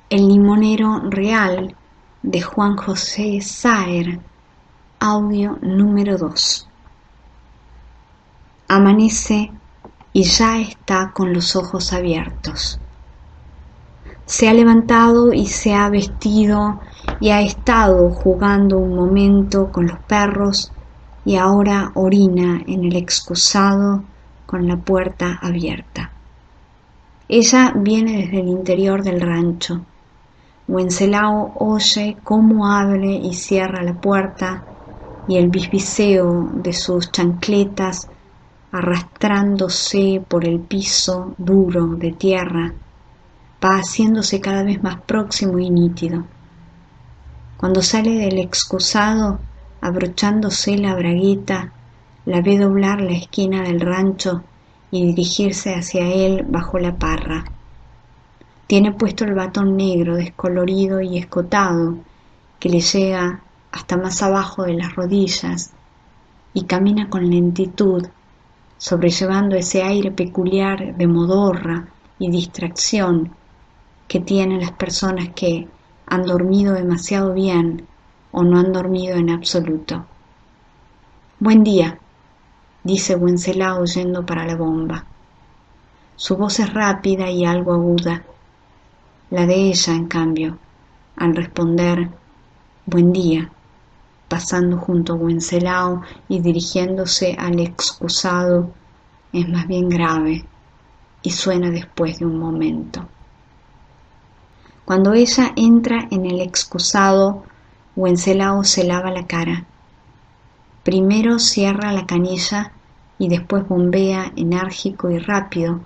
El limonero real de Juan José Saer, audio número 2. Amanece y ya está con los ojos abiertos. Se ha levantado y se ha vestido y ha estado jugando un momento con los perros y ahora orina en el excusado con la puerta abierta. Ella viene desde el interior del rancho. Wenceslao oye cómo abre y cierra la puerta y el bisbiseo de sus chancletas arrastrándose por el piso duro de tierra va haciéndose cada vez más próximo y nítido. Cuando sale del excusado, abrochándose la bragueta, la ve doblar la esquina del rancho y dirigirse hacia él bajo la parra. Tiene puesto el batón negro descolorido y escotado que le llega hasta más abajo de las rodillas y camina con lentitud, sobrellevando ese aire peculiar de modorra y distracción que tienen las personas que han dormido demasiado bien o no han dormido en absoluto. «Buen día», dice Wenceslao yendo para la bomba. Su voz es rápida y algo aguda. La de ella, en cambio, al responder «Buen día», pasando junto a Wenceslao y dirigiéndose al excusado, es más bien grave y suena después de un momento. Cuando ella entra en el excusado, Wenceslao se lava la cara. Primero cierra la canilla y después bombea enérgico y rápido,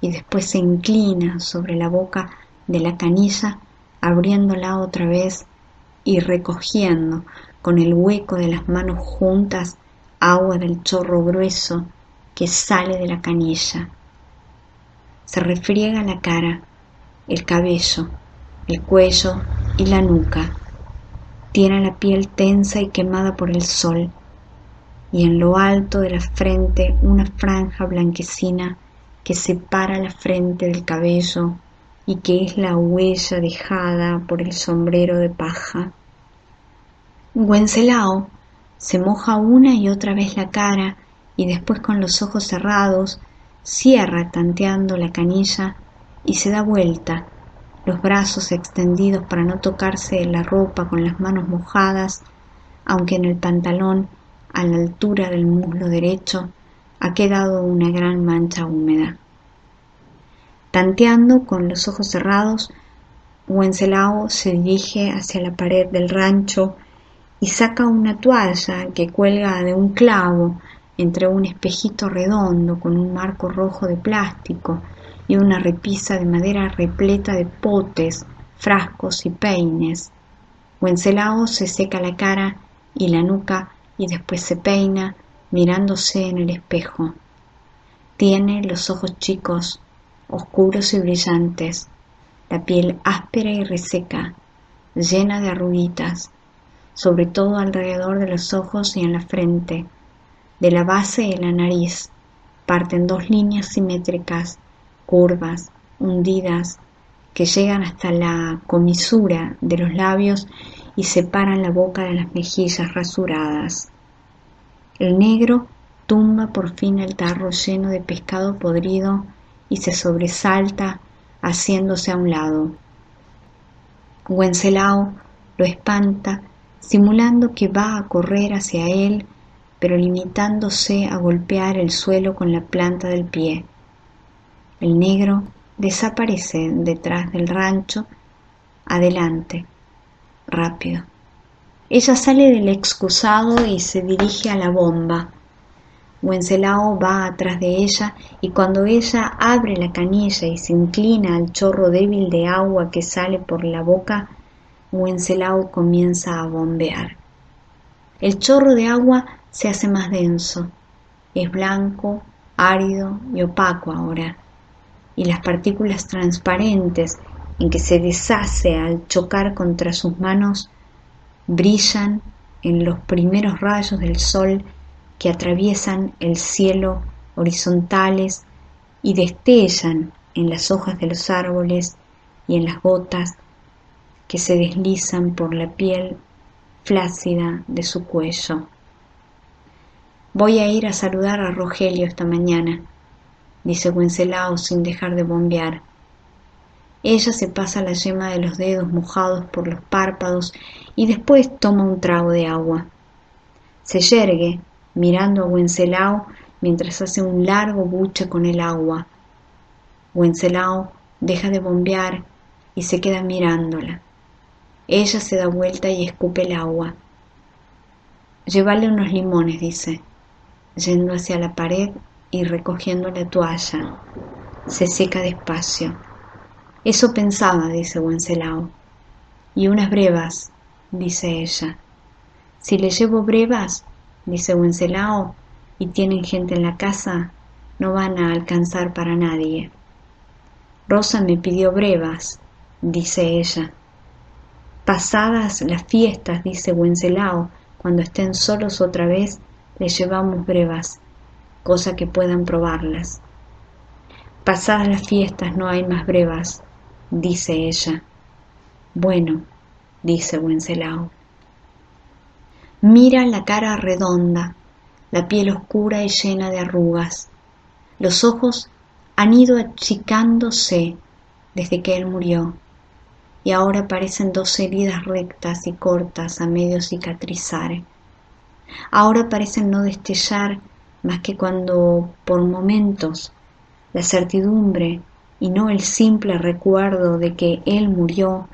y después se inclina sobre la boca de la canilla, abriéndola otra vez y recogiendo con el hueco de las manos juntas agua del chorro grueso que sale de la canilla. Se refriega la cara, el cabello, el cuello y la nuca. Tiene la piel tensa y quemada por el sol, y en lo alto de la frente una franja blanquecina que separa la frente del cabello y que es la huella dejada por el sombrero de paja. Wenceslao se moja una y otra vez la cara y después con los ojos cerrados cierra tanteando la canilla y se da vuelta, los brazos extendidos para no tocarse la ropa con las manos mojadas, aunque en el pantalón, a la altura del muslo derecho, ha quedado una gran mancha húmeda. Tanteando con los ojos cerrados, Wenceslao se dirige hacia la pared del rancho y saca una toalla que cuelga de un clavo entre un espejito redondo con un marco rojo de plástico y una repisa de madera repleta de potes, frascos y peines. Wenceslao se seca la cara y la nuca y después se peina mirándose en el espejo. Tiene los ojos chicos, oscuros y brillantes, la piel áspera y reseca, llena de arruguitas, sobre todo alrededor de los ojos y en la frente. De la base de la nariz parten dos líneas simétricas, curvas, hundidas, que llegan hasta la comisura de los labios y separan la boca de las mejillas rasuradas. El negro tumba por fin el tarro lleno de pescado podrido y se sobresalta haciéndose a un lado. Wenceslao lo espanta, simulando que va a correr hacia él, pero limitándose a golpear el suelo con la planta del pie. El negro desaparece detrás del rancho, adelante, rápido. Ella sale del excusado y se dirige a la bomba. Wenceslao va atrás de ella y cuando ella abre la canilla y se inclina al chorro débil de agua que sale por la boca, Wenceslao comienza a bombear. El chorro de agua se hace más denso, es blanco, árido y opaco ahora, y las partículas transparentes en que se deshace al chocar contra sus manos brillan en los primeros rayos del sol que atraviesan el cielo horizontales y destellan en las hojas de los árboles y en las gotas que se deslizan por la piel flácida de su cuello. Voy a ir a saludar a Rogelio esta mañana, dice Wenceslao sin dejar de bombear. Ella se pasa la yema de los dedos mojados por los párpados y después toma un trago de agua. Se yergue, mirando a Wenceslao mientras hace un largo buche con el agua. Wenceslao deja de bombear y se queda mirándola. Ella se da vuelta y escupe el agua. Llévale unos limones, dice, yendo hacia la pared y recogiendo la toalla. Se seca despacio. Eso pensaba, dice Wenceslao. Y unas brevas, dice ella. Si le llevo brevas, dice Wenceslao, y tienen gente en la casa, no van a alcanzar para nadie. Rosa me pidió brevas, dice ella. Pasadas las fiestas, dice Wenceslao, cuando estén solos otra vez, les llevamos brevas, cosa que puedan probarlas. Pasadas las fiestas no hay más brevas, dice ella. Bueno, dice Wenceslao. Mira la cara redonda, la piel oscura y llena de arrugas. Los ojos han ido achicándose desde que él murió, y ahora parecen dos heridas rectas y cortas a medio cicatrizar. Ahora parecen no destellar más que cuando, por momentos, la certidumbre y no el simple recuerdo de que él murió,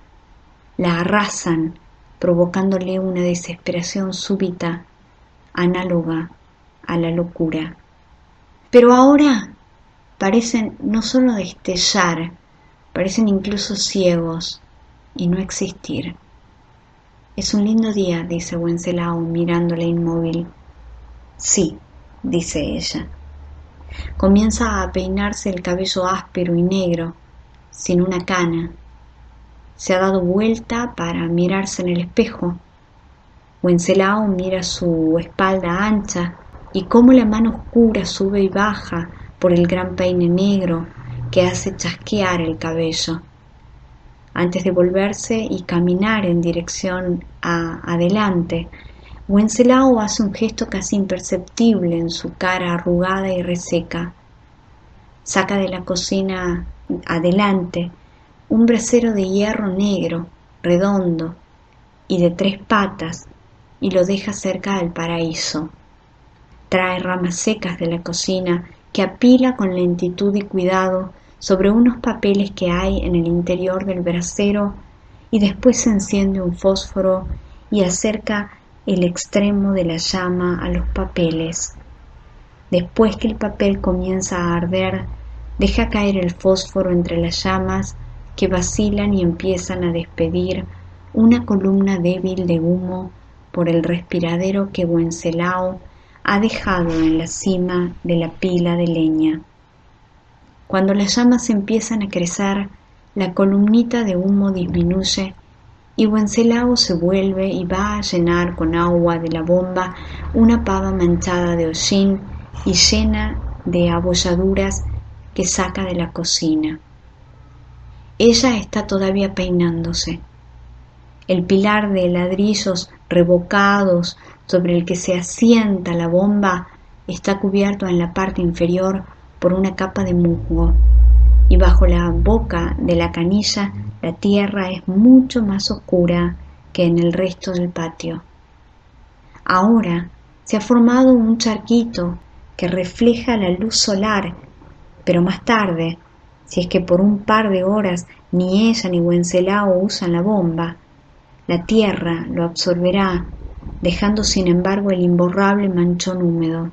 la arrasan, provocándole una desesperación súbita, análoga a la locura. Pero ahora parecen no solo destellar, parecen incluso ciegos y no existir. Es un lindo día, dice Wenceslao mirándola inmóvil. Sí, dice ella. Comienza a peinarse el cabello áspero y negro, sin una cana. Se ha dado vuelta para mirarse en el espejo. Wenceslao mira su espalda ancha y cómo la mano oscura sube y baja por el gran peine negro que hace chasquear el cabello. Antes de volverse y caminar en dirección a adelante, Wenceslao hace un gesto casi imperceptible en su cara arrugada y reseca. Saca de la cocina adelante un brasero de hierro negro, redondo y de 3 patas, y lo deja cerca del paraíso. Trae ramas secas de la cocina que apila con lentitud y cuidado sobre unos papeles que hay en el interior del brasero, y después se enciende un fósforo y acerca el extremo de la llama a los papeles. Después que el papel comienza a arder, deja caer el fósforo entre las llamas que vacilan y empiezan a despedir una columna débil de humo por el respiradero que Wenceslao ha dejado en la cima de la pila de leña. Cuando las llamas empiezan a crecer, la columnita de humo disminuye y Wenceslao se vuelve y va a llenar con agua de la bomba una pava manchada de hollín y llena de abolladuras que saca de la cocina. Ella está todavía peinándose. El pilar de ladrillos revocados sobre el que se asienta la bomba está cubierto en la parte inferior por una capa de musgo, y bajo la boca de la canilla la tierra es mucho más oscura que en el resto del patio. Ahora se ha formado un charquito que refleja la luz solar, pero más tarde, si es que por un par de horas ni ella ni Wenceslao usan la bomba, la tierra lo absorberá, dejando sin embargo el imborrable manchón húmedo.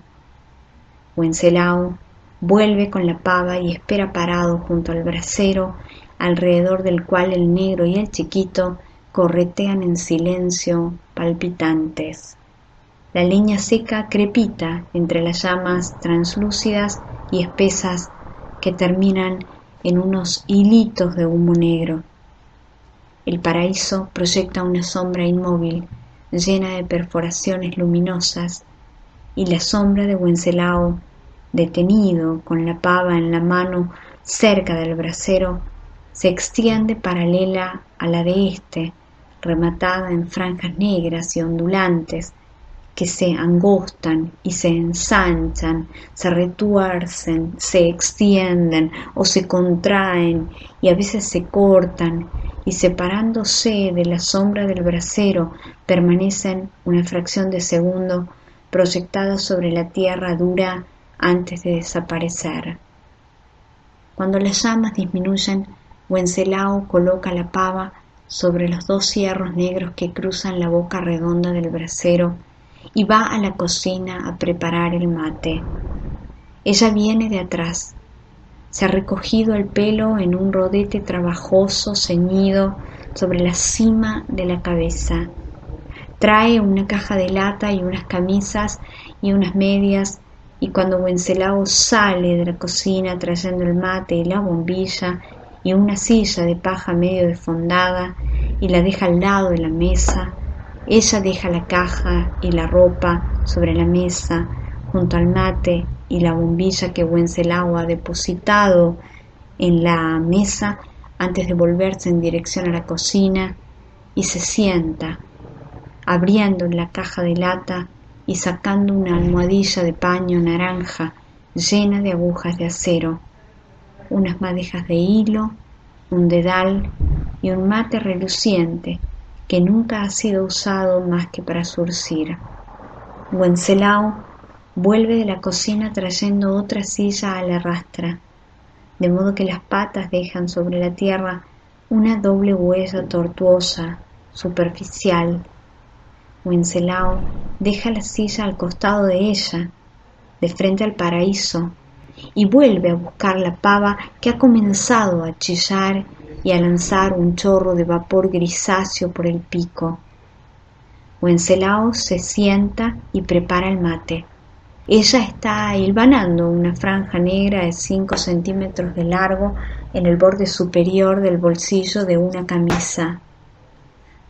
Wenceslao vuelve con la pava y espera parado junto al brasero, alrededor del cual el negro y el chiquito corretean en silencio, palpitantes. La leña seca crepita entre las llamas translúcidas y espesas que terminan en unos hilitos de humo negro. El paraíso proyecta una sombra inmóvil, llena de perforaciones luminosas, y la sombra de Wenceslao, detenido con la pava en la mano cerca del brasero, se extiende paralela a la de este, rematada en franjas negras y ondulantes que se angostan y se ensanchan, se retuercen, se extienden o se contraen y a veces se cortan y separándose de la sombra del brasero permanecen una fracción de segundo proyectadas sobre la tierra dura antes de desaparecer. Cuando las llamas disminuyen, Wenceslao coloca la pava sobre los dos hierros negros que cruzan la boca redonda del brasero y va a la cocina a preparar el mate. Ella viene de atrás. Se ha recogido el pelo en un rodete trabajoso ceñido sobre la cima de la cabeza. Trae una caja de lata y unas camisas y unas medias, y cuando Wenceslao sale de la cocina trayendo el mate y la bombilla y una silla de paja medio desfondada y la deja al lado de la mesa, ella deja la caja y la ropa sobre la mesa junto al mate y la bombilla que Wenceslao ha depositado en la mesa antes de volverse en dirección a la cocina y se sienta, abriendo la caja de lata y sacando una almohadilla de paño naranja llena de agujas de acero, unas madejas de hilo, un dedal y un mate reluciente que nunca ha sido usado más que para zurcir. Wenceslao vuelve de la cocina trayendo otra silla a la rastra, de modo que las patas dejan sobre la tierra una doble huella tortuosa, superficial. Wenceslao deja la silla al costado de ella, de frente al paraíso, y vuelve a buscar la pava que ha comenzado a chillar y a lanzar un chorro de vapor grisáceo por el pico. Wenceslao se sienta y prepara el mate. Ella está hilvanando una franja negra de 5 centímetros de largo en el borde superior del bolsillo de una camisa.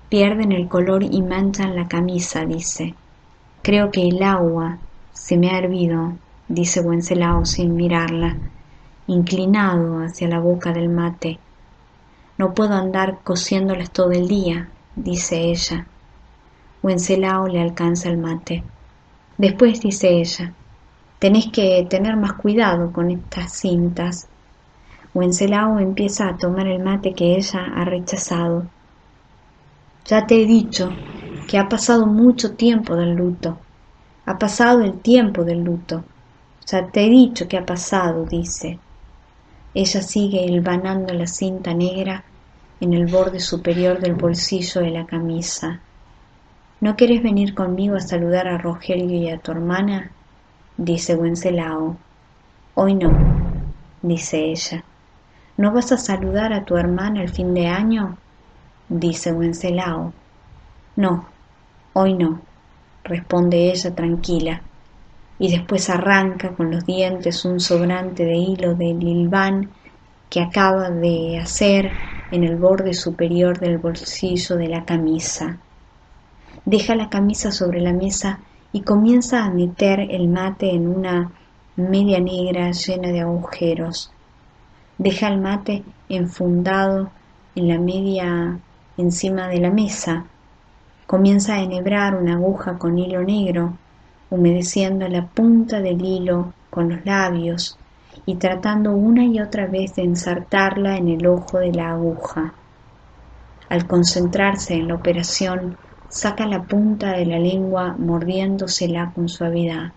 Pierden el color y manchan la camisa, dice. Creo que el agua se me ha hervido, dice Wenceslao sin mirarla, inclinado hacia la boca del mate. No puedo andar cosiéndolas todo el día, dice ella. Wenceslao le alcanza el mate. Después dice ella, tenés que tener más cuidado con estas cintas. Wenceslao empieza a tomar el mate que ella ha rechazado. Ya te he dicho que ha pasado mucho tiempo del luto. Ha pasado el tiempo del luto. Ya te he dicho que ha pasado, dice. Ella sigue hilvanando la cinta negra en el borde superior del bolsillo de la camisa. ¿No querés venir conmigo a saludar a Rogelio y a tu hermana? Dice Wenceslao. Hoy no, dice ella. ¿No vas a saludar a tu hermana el fin de año? Dice Wenceslao. No, hoy no, responde ella tranquila, y después arranca con los dientes un sobrante de hilo de lilván que acaba de hacer en el borde superior del bolsillo de la camisa. Deja la camisa sobre la mesa y comienza a meter el mate en una media negra llena de agujeros. Deja el mate enfundado en la media encima de la mesa. Comienza a enhebrar una aguja con hilo negro, humedeciendo la punta del hilo con los labios y tratando una y otra vez de ensartarla en el ojo de la aguja. Al concentrarse en la operación, saca la punta de la lengua mordiéndosela con suavidad.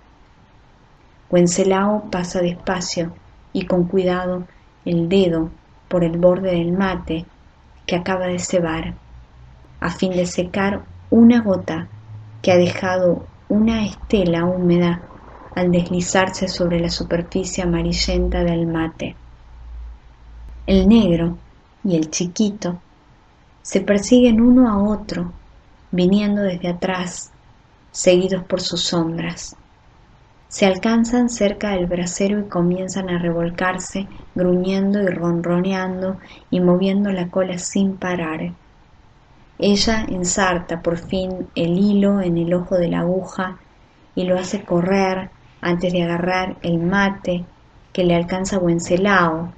Wenceslao pasa despacio y con cuidado el dedo por el borde del mate que acaba de cebar, a fin de secar una gota que ha dejado una estela húmeda al deslizarse sobre la superficie amarillenta del mate. El negro y el chiquito se persiguen uno a otro, viniendo desde atrás, seguidos por sus sombras. Se alcanzan cerca del brasero y comienzan a revolcarse, gruñendo y ronroneando y moviendo la cola sin parar. Ella ensarta por fin el hilo en el ojo de la aguja y lo hace correr antes de agarrar el mate que le alcanza Wenceslao,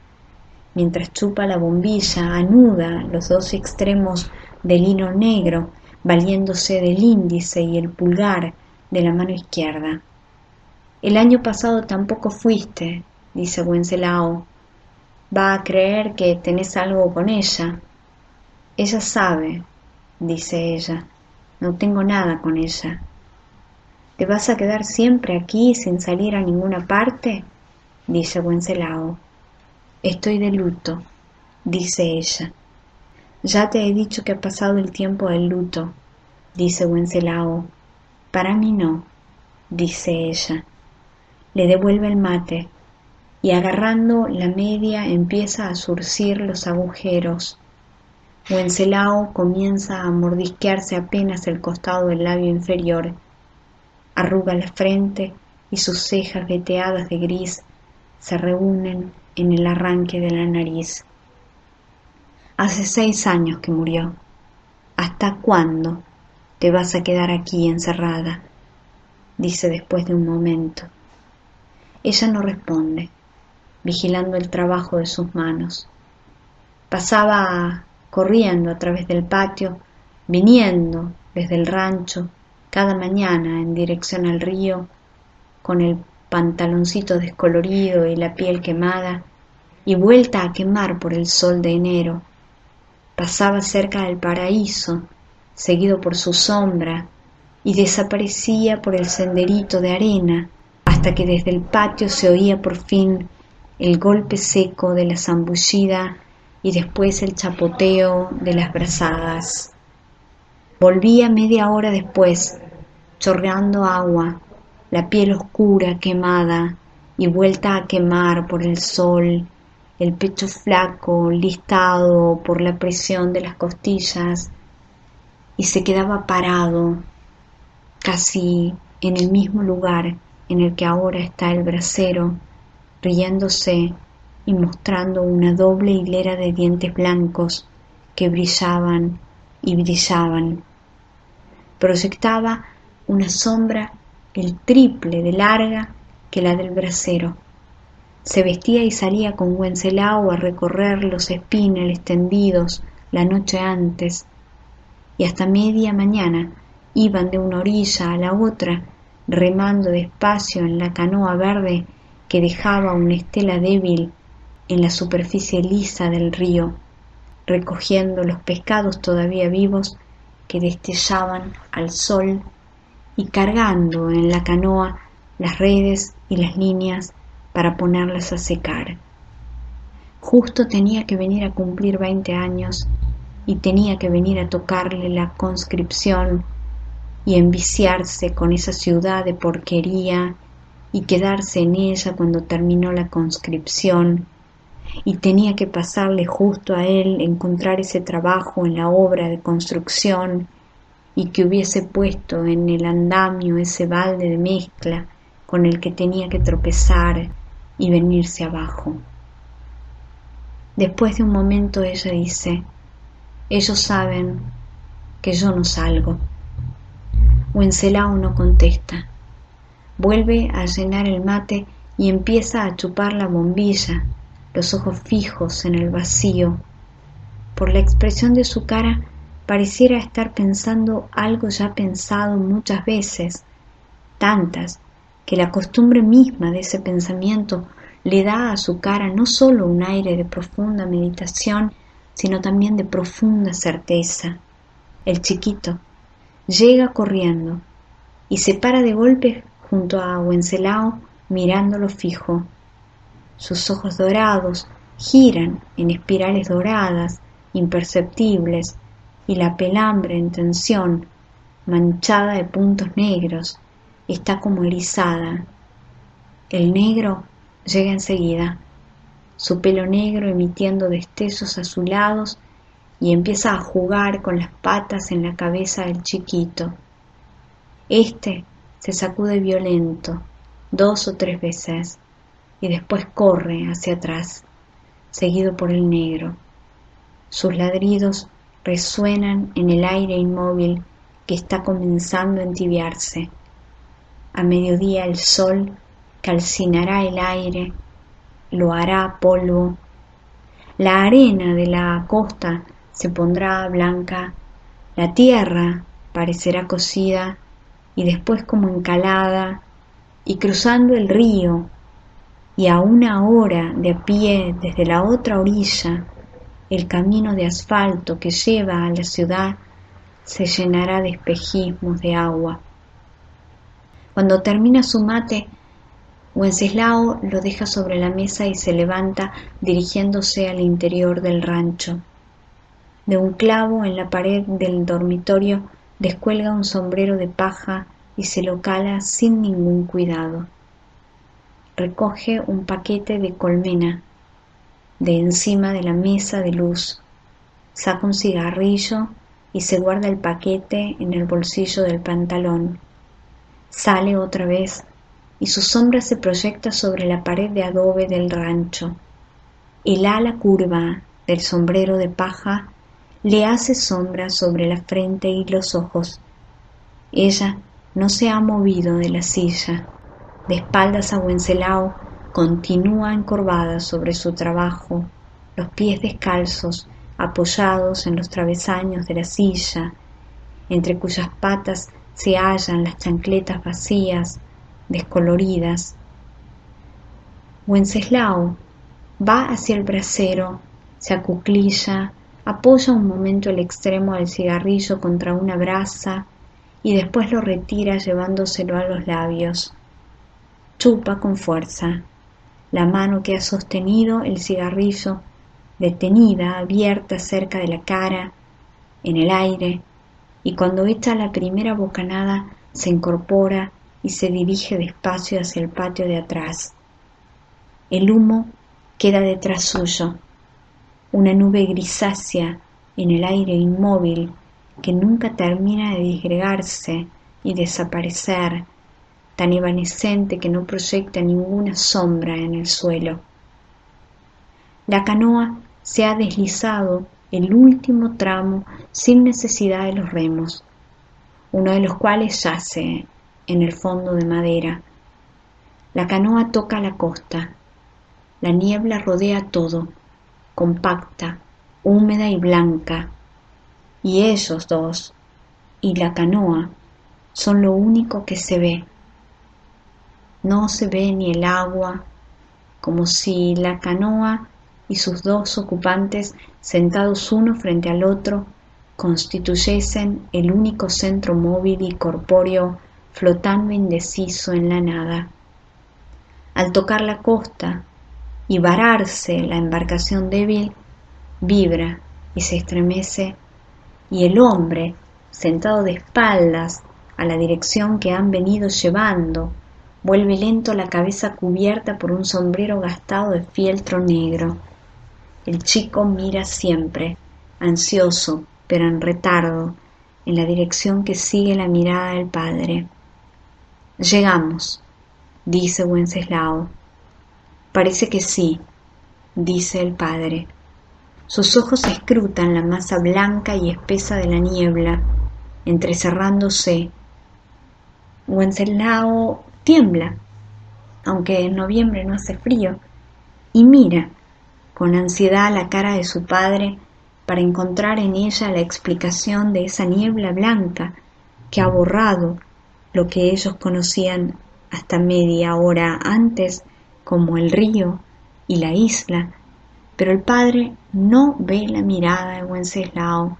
mientras chupa la bombilla, anuda los dos extremos del hilo negro, valiéndose del índice y el pulgar de la mano izquierda. El año pasado tampoco fuiste, dice Wenceslao. Va a creer que tenés algo con ella. Ella sabe, dice ella. No tengo nada con ella. ¿Te vas a quedar siempre aquí sin salir a ninguna parte? Dice Wenceslao. Estoy de luto, dice ella. Ya te he dicho que ha pasado el tiempo del luto, dice Wenceslao. Para mí no, dice ella. Le devuelve el mate y agarrando la media empieza a zurcir los agujeros. Wenceslao comienza a mordisquearse apenas el costado del labio inferior. Arruga la frente y sus cejas veteadas de gris se reúnen en el arranque de la nariz. Hace 6 años que murió. ¿Hasta cuándo te vas a quedar aquí encerrada? Dice después de un momento. Ella no responde, vigilando el trabajo de sus manos. Pasaba corriendo a través del patio, viniendo desde el rancho cada mañana en dirección al río, con el pantaloncito descolorido y la piel quemada, y vuelta a quemar por el sol de enero. Pasaba cerca del paraíso, seguido por su sombra, y desaparecía por el senderito de arena, hasta que desde el patio se oía por fin el golpe seco de la zambullida y después el chapoteo de las brazadas. Volvía media hora después, chorreando agua, la piel oscura, quemada, y vuelta a quemar por el sol, el pecho flaco, listado por la presión de las costillas, y se quedaba parado, casi en el mismo lugar en el que ahora está el brasero, riéndose y mostrando una doble hilera de dientes blancos que brillaban y brillaban. Proyectaba una sombra el triple de larga que la del brasero. Se vestía y salía con Wenceslao a recorrer los espinels tendidos la noche antes, y hasta media mañana iban de una orilla a la otra, remando despacio en la canoa verde que dejaba una estela débil en la superficie lisa del río, recogiendo los pescados todavía vivos que destellaban al sol y cargando en la canoa las redes y las líneas para ponerlas a secar. Justo tenía que venir a cumplir 20 años y tenía que venir a tocarle la conscripción y enviciarse con esa ciudad de porquería y quedarse en ella cuando terminó la conscripción, y tenía que pasarle justo a él encontrar ese trabajo en la obra de construcción y que hubiese puesto en el andamio ese balde de mezcla con el que tenía que tropezar y venirse abajo. Después de un momento ella dice: ellos saben que yo no salgo. Wenceslao no contesta. Vuelve a llenar el mate y empieza a chupar la bombilla, los ojos fijos en el vacío. Por la expresión de su cara pareciera estar pensando algo ya pensado muchas veces, tantas que la costumbre misma de ese pensamiento le da a su cara no solo un aire de profunda meditación, sino también de profunda certeza. El chiquito llega corriendo y se para de golpe junto a Wenceslao mirándolo fijo. Sus ojos dorados giran en espirales doradas, imperceptibles, y la pelambre en tensión, manchada de puntos negros, está como erizada. El negro llega enseguida, su pelo negro emitiendo destellos azulados, y empieza a jugar con las patas en la cabeza del chiquito. Este se sacude violento 2 o 3 veces y después corre hacia atrás, seguido por el negro. Sus ladridos resuenan en el aire inmóvil que está comenzando a entibiarse. A mediodía el sol calcinará el aire, lo hará polvo. La arena de la costa se pondrá blanca, la tierra parecerá cocida y después como encalada, y cruzando el río, y a una hora de a pie desde la otra orilla, el camino de asfalto que lleva a la ciudad se llenará de espejismos de agua. Cuando termina su mate, Wenceslao lo deja sobre la mesa y se levanta dirigiéndose al interior del rancho. De un clavo en la pared del dormitorio descuelga un sombrero de paja y se lo cala sin ningún cuidado. Recoge un paquete de colmena de encima de la mesa de luz, saca un cigarrillo y se guarda el paquete en el bolsillo del pantalón. Sale otra vez y su sombra se proyecta sobre la pared de adobe del rancho. El ala curva del sombrero de paja le hace sombra sobre la frente y los ojos. Ella no se ha movido de la silla. De espaldas a Wenceslao, continúa encorvada sobre su trabajo, los pies descalzos apoyados en los travesaños de la silla, entre cuyas patas se hallan las chancletas vacías, descoloridas. Wenceslao va hacia el brasero, se acuclilla, apoya un momento el extremo del cigarrillo contra una brasa y después lo retira llevándoselo a los labios. Chupa con fuerza. La mano que ha sostenido el cigarrillo, detenida, abierta cerca de la cara, en el aire, y cuando echa la primera bocanada se incorpora y se dirige despacio hacia el patio de atrás. El humo queda detrás suyo, una nube grisácea en el aire inmóvil que nunca termina de disgregarse y desaparecer, tan evanescente que no proyecta ninguna sombra en el suelo. La canoa se ha deslizado el último tramo sin necesidad de los remos, uno de los cuales yace en el fondo de madera. La canoa toca la costa. La niebla rodea todo, compacta, húmeda y blanca, y ellos dos y la canoa son lo único que se ve. No se ve ni el agua, como si la canoa y sus dos ocupantes, sentados uno frente al otro, constituyesen el único centro móvil y corpóreo flotando indeciso en la nada. Al tocar la costa y vararse la embarcación débil, vibra y se estremece, y el hombre, sentado de espaldas a la dirección que han venido llevando, vuelve lento la cabeza cubierta por un sombrero gastado de fieltro negro. El chico mira siempre, ansioso, pero en retardo, en la dirección que sigue la mirada del padre. Llegamos, dice Wenceslao. Parece que sí, dice el padre. Sus ojos escrutan la masa blanca y espesa de la niebla, entrecerrándose. Wenceslao tiembla, aunque en noviembre no hace frío, y mira con ansiedad la cara de su padre para encontrar en ella la explicación de esa niebla blanca que ha borrado lo que ellos conocían hasta media hora antes como el río y la isla, pero el padre no ve la mirada de Wenceslao.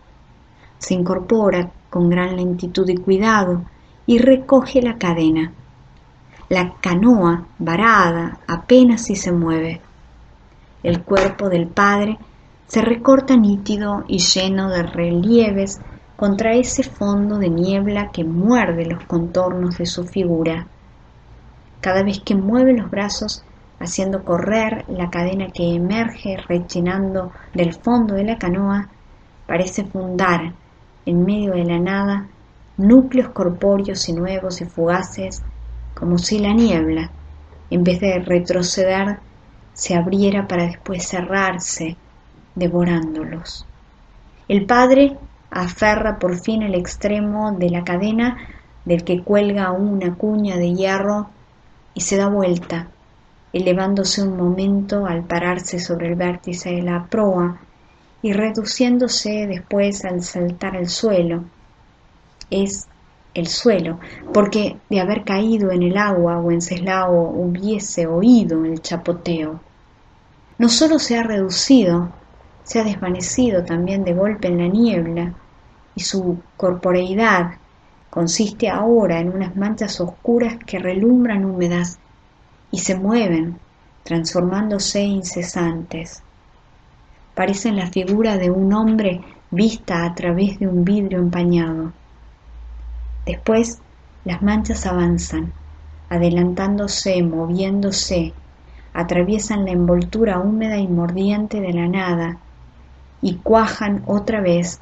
Se incorpora con gran lentitud y cuidado y recoge la cadena. La canoa, varada, apenas si se mueve. El cuerpo del padre se recorta nítido y lleno de relieves contra ese fondo de niebla que muerde los contornos de su figura. Cada vez que mueve los brazos, haciendo correr la cadena que emerge rechinando del fondo de la canoa, parece fundar en medio de la nada núcleos corpóreos y nuevos y fugaces, como si la niebla, en vez de retroceder, se abriera para después cerrarse, devorándolos. El padre aferra por fin el extremo de la cadena del que cuelga una cuña de hierro y se da vuelta, elevándose un momento al pararse sobre el vértice de la proa y reduciéndose después al saltar al suelo. Es el suelo, porque de haber caído en el agua Wenceslao hubiese oído el chapoteo. No solo se ha reducido, se ha desvanecido también de golpe en la niebla, y su corporeidad consiste ahora en unas manchas oscuras que relumbran húmedas y se mueven, transformándose incesantes. Parecen la figura de un hombre vista a través de un vidrio empañado. Después las manchas avanzan, adelantándose, moviéndose, atraviesan la envoltura húmeda y mordiente de la nada y cuajan otra vez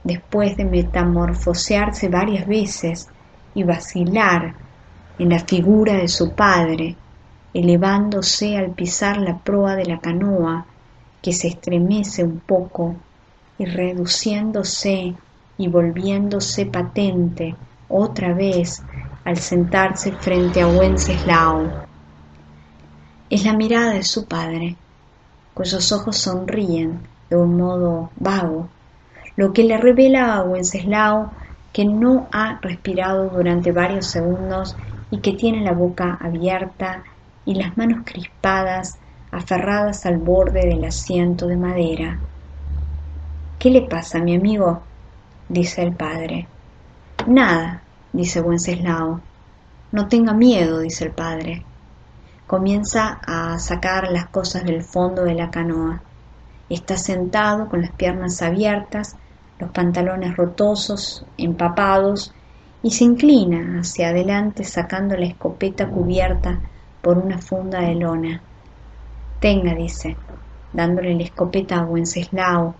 después de metamorfosearse varias veces y vacilar en la figura de su padre, elevándose al pisar la proa de la canoa que se estremece un poco y reduciéndose y volviéndose patente otra vez al sentarse frente a Wenceslao. Es la mirada de su padre, cuyos ojos sonríen de un modo vago, lo que le revela a Wenceslao que no ha respirado durante varios segundos y que tiene la boca abierta y las manos crispadas, aferradas al borde del asiento de madera. «¿Qué le pasa, mi amigo?», dice el padre. «Nada», dice Wenceslao. «No tenga miedo», dice el padre. Comienza a sacar las cosas del fondo de la canoa. Está sentado con las piernas abiertas, los pantalones rotosos, empapados, y se inclina hacia adelante sacando la escopeta cubierta por una funda de lona. «Tenga», dice, dándole la escopeta a Wenceslao,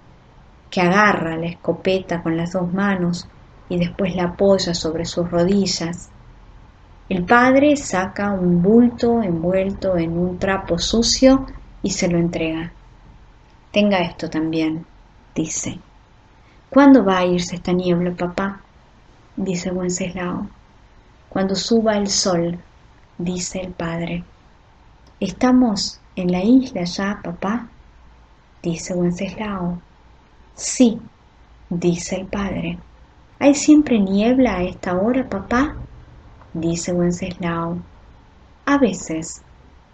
que agarra la escopeta con las dos manos y después la apoya sobre sus rodillas. El padre saca un bulto envuelto en un trapo sucio y se lo entrega. «Tenga esto también», dice. «¿Cuándo va a irse esta niebla, papá?», dice Wenceslao. «Cuando suba el sol», dice el padre. «¿Estamos en la isla ya, papá?», dice Wenceslao. «Sí», dice el padre. «¿Hay siempre niebla a esta hora, papá?», dice Wenceslao. «A veces»,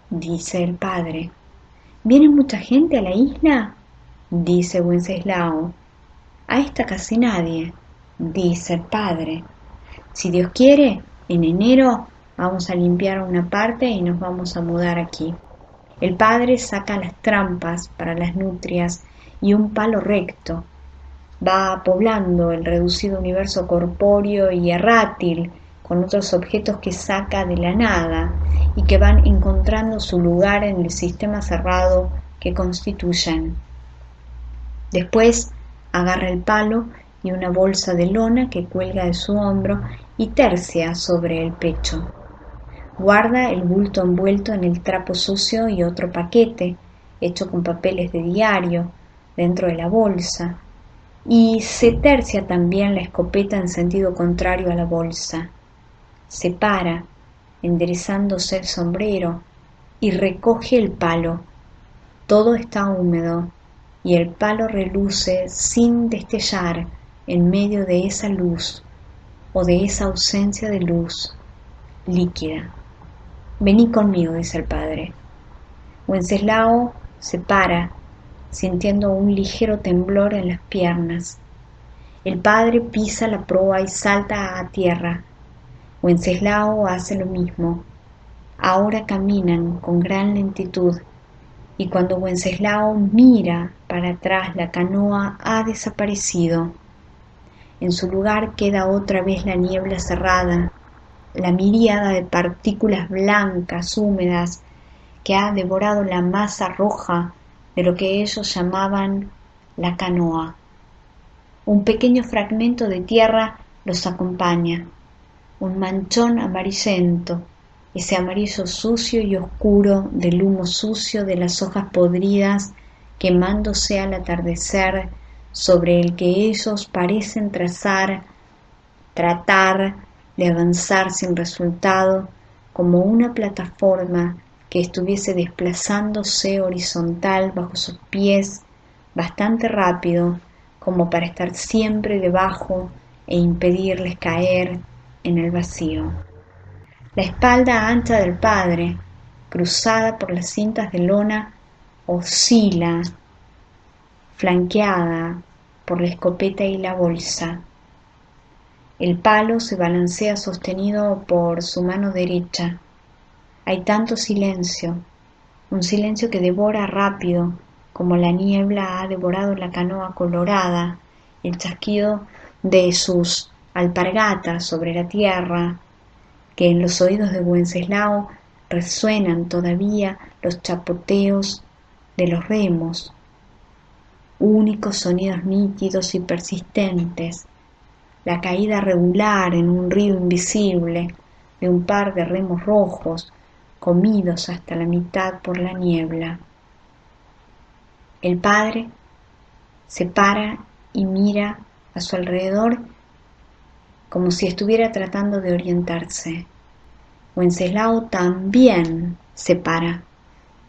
dice el padre. «¿Viene mucha gente a la isla?», dice Wenceslao. «A esta casi nadie», dice el padre. «Si Dios quiere, en enero vamos a limpiar una parte y nos vamos a mudar aquí». El padre saca las trampas para las nutrias y un palo recto. Va poblando el reducido universo corpóreo y errátil con otros objetos que saca de la nada y que van encontrando su lugar en el sistema cerrado que constituyen. Después agarra el palo y una bolsa de lona que cuelga de su hombro y tercia sobre el pecho. Guarda el bulto envuelto en el trapo sucio y otro paquete, hecho con papeles de diario, dentro de la bolsa, y se tercia también la escopeta en sentido contrario a la bolsa. Se para, enderezándose el sombrero, y recoge el palo. Todo está húmedo, y el palo reluce sin destellar en medio de esa luz, o de esa ausencia de luz, líquida. «Vení conmigo», dice el padre. Wenceslao se para, sintiendo un ligero temblor en las piernas. El padre pisa la proa y salta a tierra. Wenceslao hace lo mismo. Ahora caminan con gran lentitud, y cuando Wenceslao mira para atrás la canoa ha desaparecido. En su lugar queda otra vez la niebla cerrada, la miríada de partículas blancas húmedas que ha devorado la masa roja de lo que ellos llamaban la canoa. Un pequeño fragmento de tierra los acompaña, un manchón amarillento, ese amarillo sucio y oscuro del humo sucio de las hojas podridas quemándose al atardecer sobre el que ellos parecen tratar de avanzar sin resultado como una plataforma que estuviese desplazándose horizontal bajo sus pies bastante rápido como para estar siempre debajo e impedirles caer en el vacío. La espalda ancha del padre, cruzada por las cintas de lona, oscila, flanqueada por la escopeta y la bolsa. El palo se balancea sostenido por su mano derecha. Hay tanto silencio, un silencio que devora rápido, como la niebla ha devorado la canoa colorada, el chasquido de sus alpargatas sobre la tierra, que en los oídos de Wenceslao resuenan todavía los chapoteos de los remos, únicos sonidos nítidos y persistentes, la caída regular en un río invisible de un par de remos rojos comidos hasta la mitad por la niebla. El padre se para y mira a su alrededor como si estuviera tratando de orientarse. Wenceslao también se para,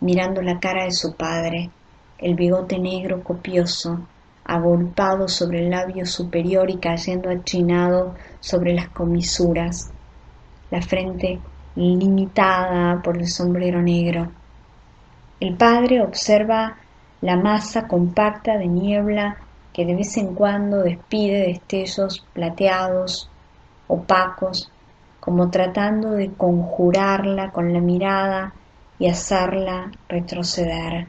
mirando la cara de su padre, el bigote negro copioso, agolpado sobre el labio superior y cayendo achinado sobre las comisuras, la frente limitada por el sombrero negro. El padre observa la masa compacta de niebla que de vez en cuando despide destellos plateados, opacos, como tratando de conjurarla con la mirada y hacerla retroceder.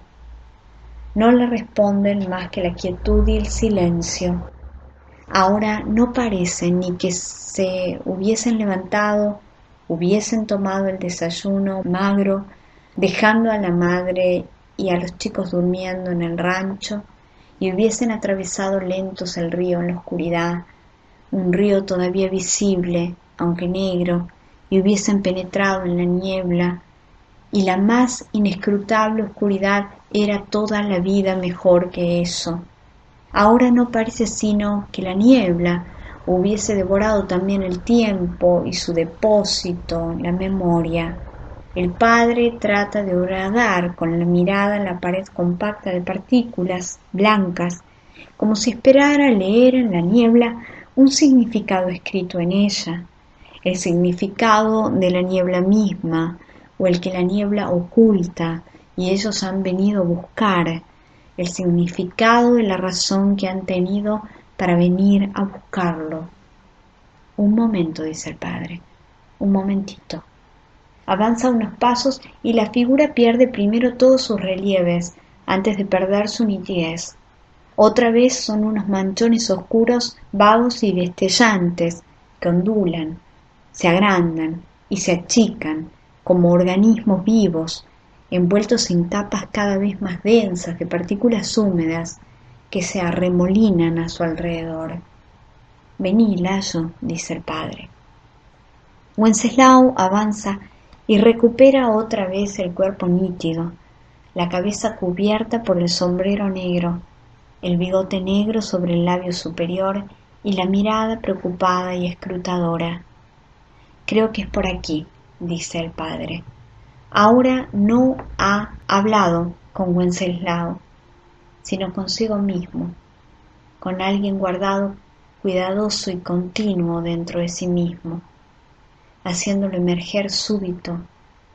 No le responden más que la quietud y el silencio. Ahora no parece ni que se hubiesen levantado, hubiesen tomado el desayuno magro, dejando a la madre y a los chicos durmiendo en el rancho, y hubiesen atravesado lentos el río en la oscuridad, un río todavía visible, aunque negro, y hubiesen penetrado en la niebla, y la más inescrutable oscuridad era toda la vida mejor que eso. Ahora no parece sino que la niebla hubiese devorado también el tiempo y su depósito, la memoria. El padre trata de horadar con la mirada en la pared compacta de partículas blancas, como si esperara leer en la niebla un significado escrito en ella, el significado de la niebla misma, o el que la niebla oculta y ellos han venido a buscar, el significado de la razón que han tenido para venir a buscarlo. Un momento, dice el padre, un momentito. Avanza unos pasos y la figura pierde primero todos sus relieves antes de perder su nitidez. Otra vez son unos manchones oscuros, vagos y destellantes que ondulan, se agrandan y se achican como organismos vivos, envueltos en capas cada vez más densas de partículas húmedas que se arremolinan a su alrededor. Vení, Layo, dice el padre. Wenceslao avanza y recupera otra vez el cuerpo nítido, la cabeza cubierta por el sombrero negro, el bigote negro sobre el labio superior y la mirada preocupada y escrutadora. Creo que es por aquí, dice el padre. Ahora no ha hablado con Wenceslao, sino consigo mismo, con alguien guardado cuidadoso y continuo dentro de sí mismo, haciéndolo emerger súbito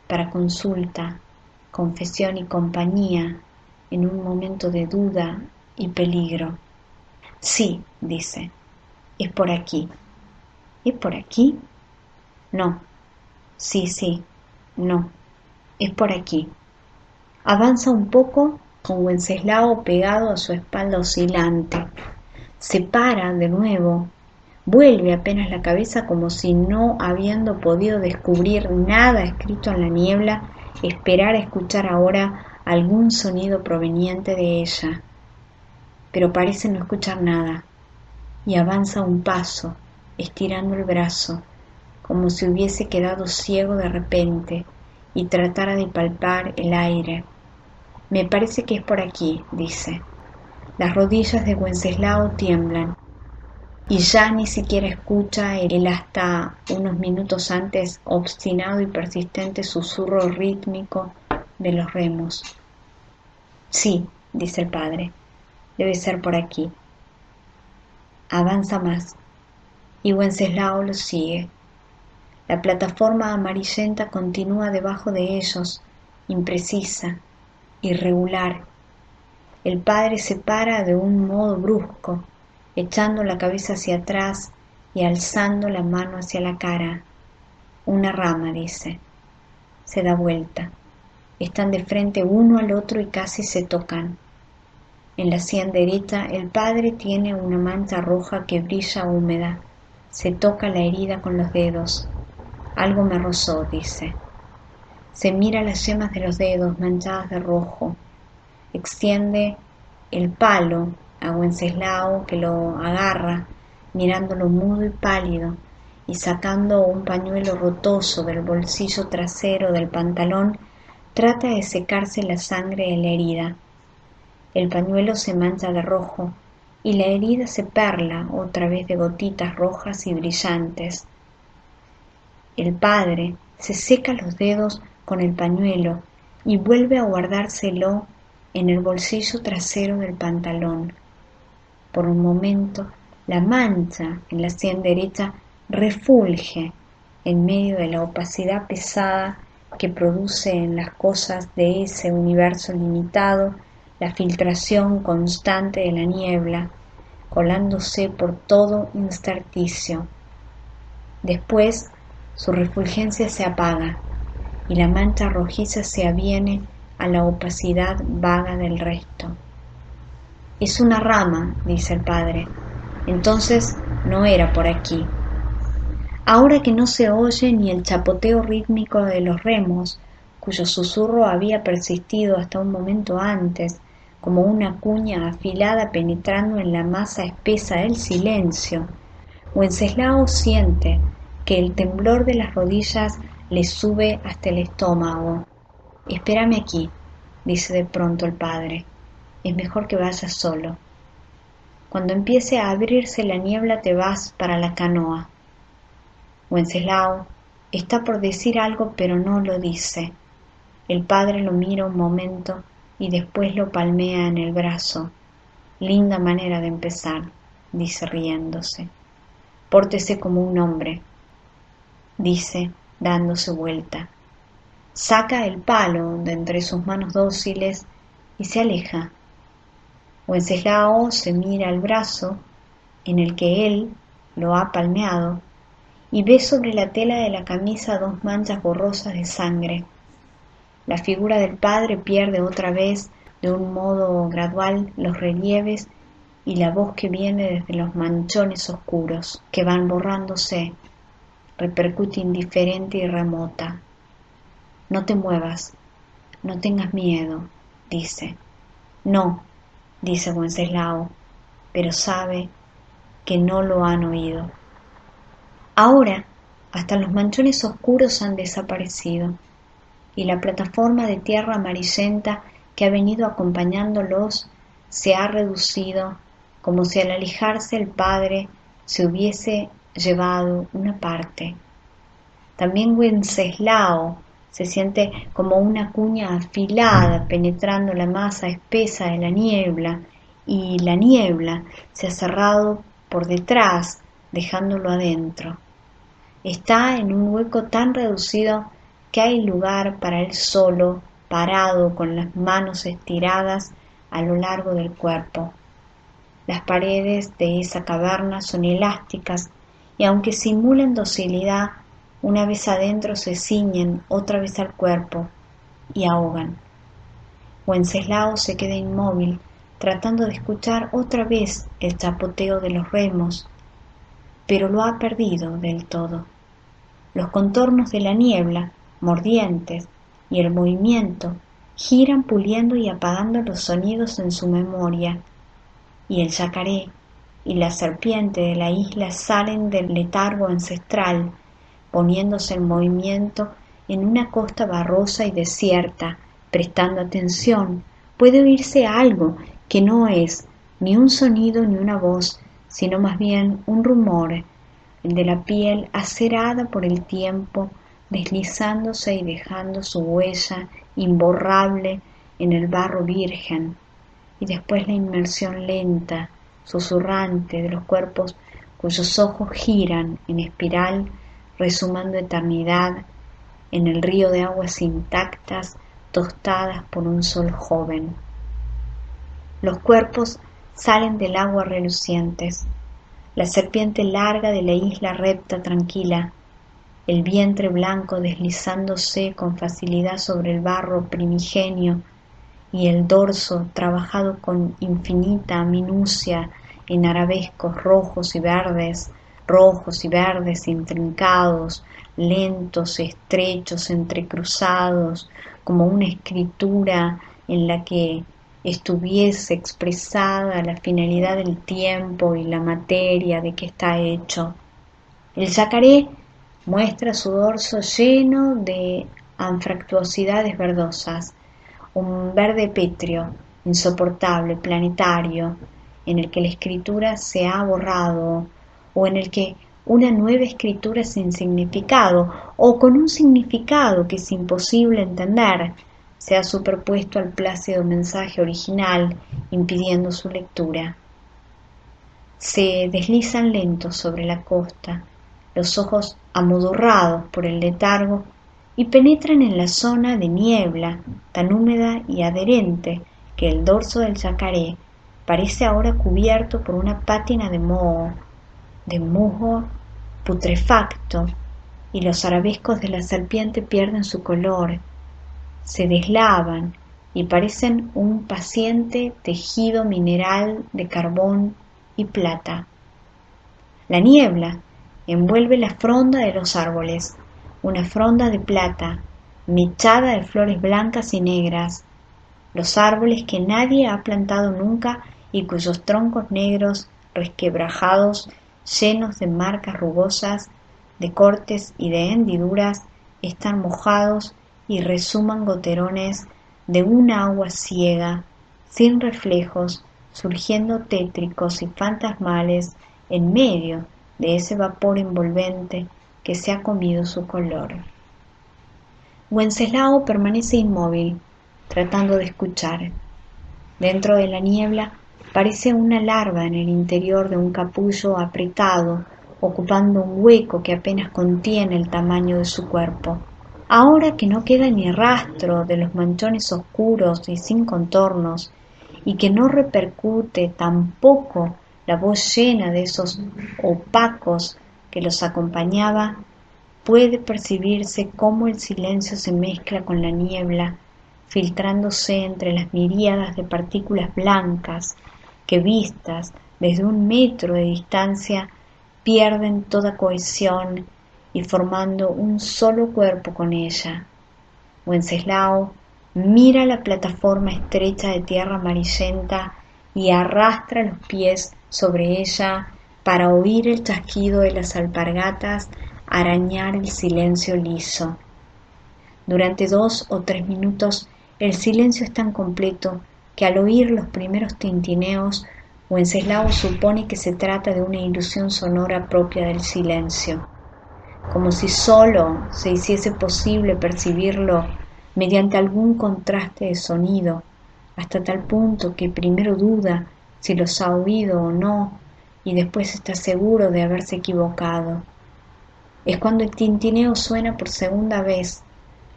para consulta, confesión y compañía en un momento de duda y peligro. Sí, dice, es por aquí. ¿Es por aquí? No. Sí, no. Es por aquí. Avanza un poco con Wenceslao pegado a su espalda oscilante. Se para de nuevo. Vuelve apenas la cabeza como si no habiendo podido descubrir nada escrito en la niebla, esperara escuchar ahora algún sonido proveniente de ella. Pero parece no escuchar nada, y avanza un paso, estirando el brazo, como si hubiese quedado ciego de repente y tratara de palpar el aire. Me parece que es por aquí, dice. Las rodillas de Wenceslao tiemblan, y ya ni siquiera escucha el hasta unos minutos antes obstinado y persistente susurro rítmico de los remos. Sí, dice el padre, debe ser por aquí. Avanza más, y Wenceslao lo sigue. La plataforma amarillenta continúa debajo de ellos, imprecisa, irregular. El padre se para de un modo brusco, echando la cabeza hacia atrás y alzando la mano hacia la cara. Una rama, dice. Se da vuelta. Están de frente uno al otro y casi se tocan. En la sien derecha el padre tiene una mancha roja que brilla húmeda. Se toca la herida con los dedos. Algo me rozó, dice. Se mira las yemas de los dedos manchadas de rojo. Extiende el palo a Wenceslao, que lo agarra, mirándolo mudo y pálido, y sacando un pañuelo rotoso del bolsillo trasero del pantalón, trata de secarse la sangre de la herida. El pañuelo se mancha de rojo, y la herida se perla otra vez de gotitas rojas y brillantes. El padre se seca los dedos con el pañuelo y vuelve a guardárselo en el bolsillo trasero del pantalón. Por un momento, la mancha en la sien derecha refulge en medio de la opacidad pesada que produce en las cosas de ese universo limitado la filtración constante de la niebla, colándose por todo intersticio. Después, su refulgencia se apaga y la mancha rojiza se aviene a la opacidad vaga del resto. Es una rama, dice el padre. Entonces no era por aquí. Ahora que no se oye ni el chapoteo rítmico de los remos, cuyo susurro había persistido hasta un momento antes, como una cuña afilada penetrando en la masa espesa del silencio, Wenceslao siente que el temblor de las rodillas le sube hasta el estómago. Espérame aquí, dice de pronto el padre. Es mejor que vayas solo. Cuando empiece a abrirse la niebla te vas para la canoa. Wenceslao está por decir algo pero no lo dice. El padre lo mira un momento y después lo palmea en el brazo. Linda manera de empezar, dice riéndose. Pórtese como un hombre, dice dándose vuelta. Saca el palo de entre sus manos dóciles y se aleja. Wenceslao se mira el brazo en el que él lo ha palmeado y ve sobre la tela de la camisa dos manchas borrosas de sangre. La figura del padre pierde otra vez de un modo gradual los relieves y la voz que viene desde los manchones oscuros que van borrándose repercute indiferente y remota. No te muevas, no tengas miedo, dice. No, dice Wenceslao, pero sabe que no lo han oído. Ahora, hasta los manchones oscuros han desaparecido y la plataforma de tierra amarillenta que ha venido acompañándolos se ha reducido como si al alejarse el padre se hubiese llevado una parte. También Wenceslao se siente como una cuña afilada penetrando la masa espesa de la niebla, y la niebla se ha cerrado por detrás, dejándolo adentro. Está en un hueco tan reducido que hay lugar para él solo, parado con las manos estiradas a lo largo del cuerpo. Las paredes de esa caverna son elásticas y aunque simulan docilidad, una vez adentro se ciñen otra vez al cuerpo y ahogan. Wenceslao se queda inmóvil, tratando de escuchar otra vez el chapoteo de los remos, pero lo ha perdido del todo. Los contornos de la niebla, mordientes, y el movimiento giran puliendo y apagando los sonidos en su memoria, y el yacaré y la serpiente de la isla salen del letargo ancestral, poniéndose en movimiento en una costa barrosa y desierta. Prestando atención, puede oírse algo que no es ni un sonido ni una voz, sino más bien un rumor, el de la piel acerada por el tiempo, deslizándose y dejando su huella imborrable en el barro virgen, y después la inmersión lenta, susurrante de los cuerpos cuyos ojos giran en espiral, resumando eternidad en el río de aguas intactas tostadas por un sol joven. Los cuerpos salen del agua relucientes, la serpiente larga de la isla repta tranquila, el vientre blanco deslizándose con facilidad sobre el barro primigenio y el dorso trabajado con infinita minucia en arabescos rojos y verdes intrincados, lentos, estrechos, entrecruzados, como una escritura en la que estuviese expresada la finalidad del tiempo y la materia de que está hecho. El yacaré muestra su dorso lleno de anfractuosidades verdosas, un verde pétreo, insoportable, planetario, en el que la escritura se ha borrado, o en el que una nueva escritura sin significado, o con un significado que es imposible entender, se ha superpuesto al plácido mensaje original, impidiendo su lectura. Se deslizan lentos sobre la costa, los ojos amodorrados por el letargo, y penetran en la zona de niebla tan húmeda y adherente que el dorso del yacaré parece ahora cubierto por una pátina de musgo putrefacto, y los arabescos de la serpiente pierden su color, se deslavan y parecen un paciente tejido mineral de carbón y plata. La niebla envuelve la fronda de los árboles, una fronda de plata, mechada de flores blancas y negras, los árboles que nadie ha plantado nunca y cuyos troncos negros resquebrajados, llenos de marcas rugosas, de cortes y de hendiduras, están mojados y resuman goterones de una agua ciega, sin reflejos, surgiendo tétricos y fantasmales en medio de ese vapor envolvente que se ha comido su color. Wenceslao permanece inmóvil, tratando de escuchar. Dentro de la niebla parece una larva en el interior de un capullo apretado, ocupando un hueco que apenas contiene el tamaño de su cuerpo. Ahora que no queda ni rastro de los manchones oscuros y sin contornos, y que no repercute tampoco la voz llena de esos opacos que los acompañaba, puede percibirse cómo el silencio se mezcla con la niebla, filtrándose entre las miríadas de partículas blancas que, vistas desde 1 metro de distancia, pierden toda cohesión y formando un solo cuerpo con ella. Wenceslao mira la plataforma estrecha de tierra amarillenta y arrastra los pies sobre ella para oír el chasquido de las alpargatas arañar el silencio liso. Durante 2 o 3 minutos el silencio es tan completo que al oír los primeros tintineos, Wenceslao supone que se trata de una ilusión sonora propia del silencio, como si sólo se hiciese posible percibirlo mediante algún contraste de sonido, hasta tal punto que primero duda si los ha oído o no, y después está seguro de haberse equivocado. Es cuando el tintineo suena por segunda vez,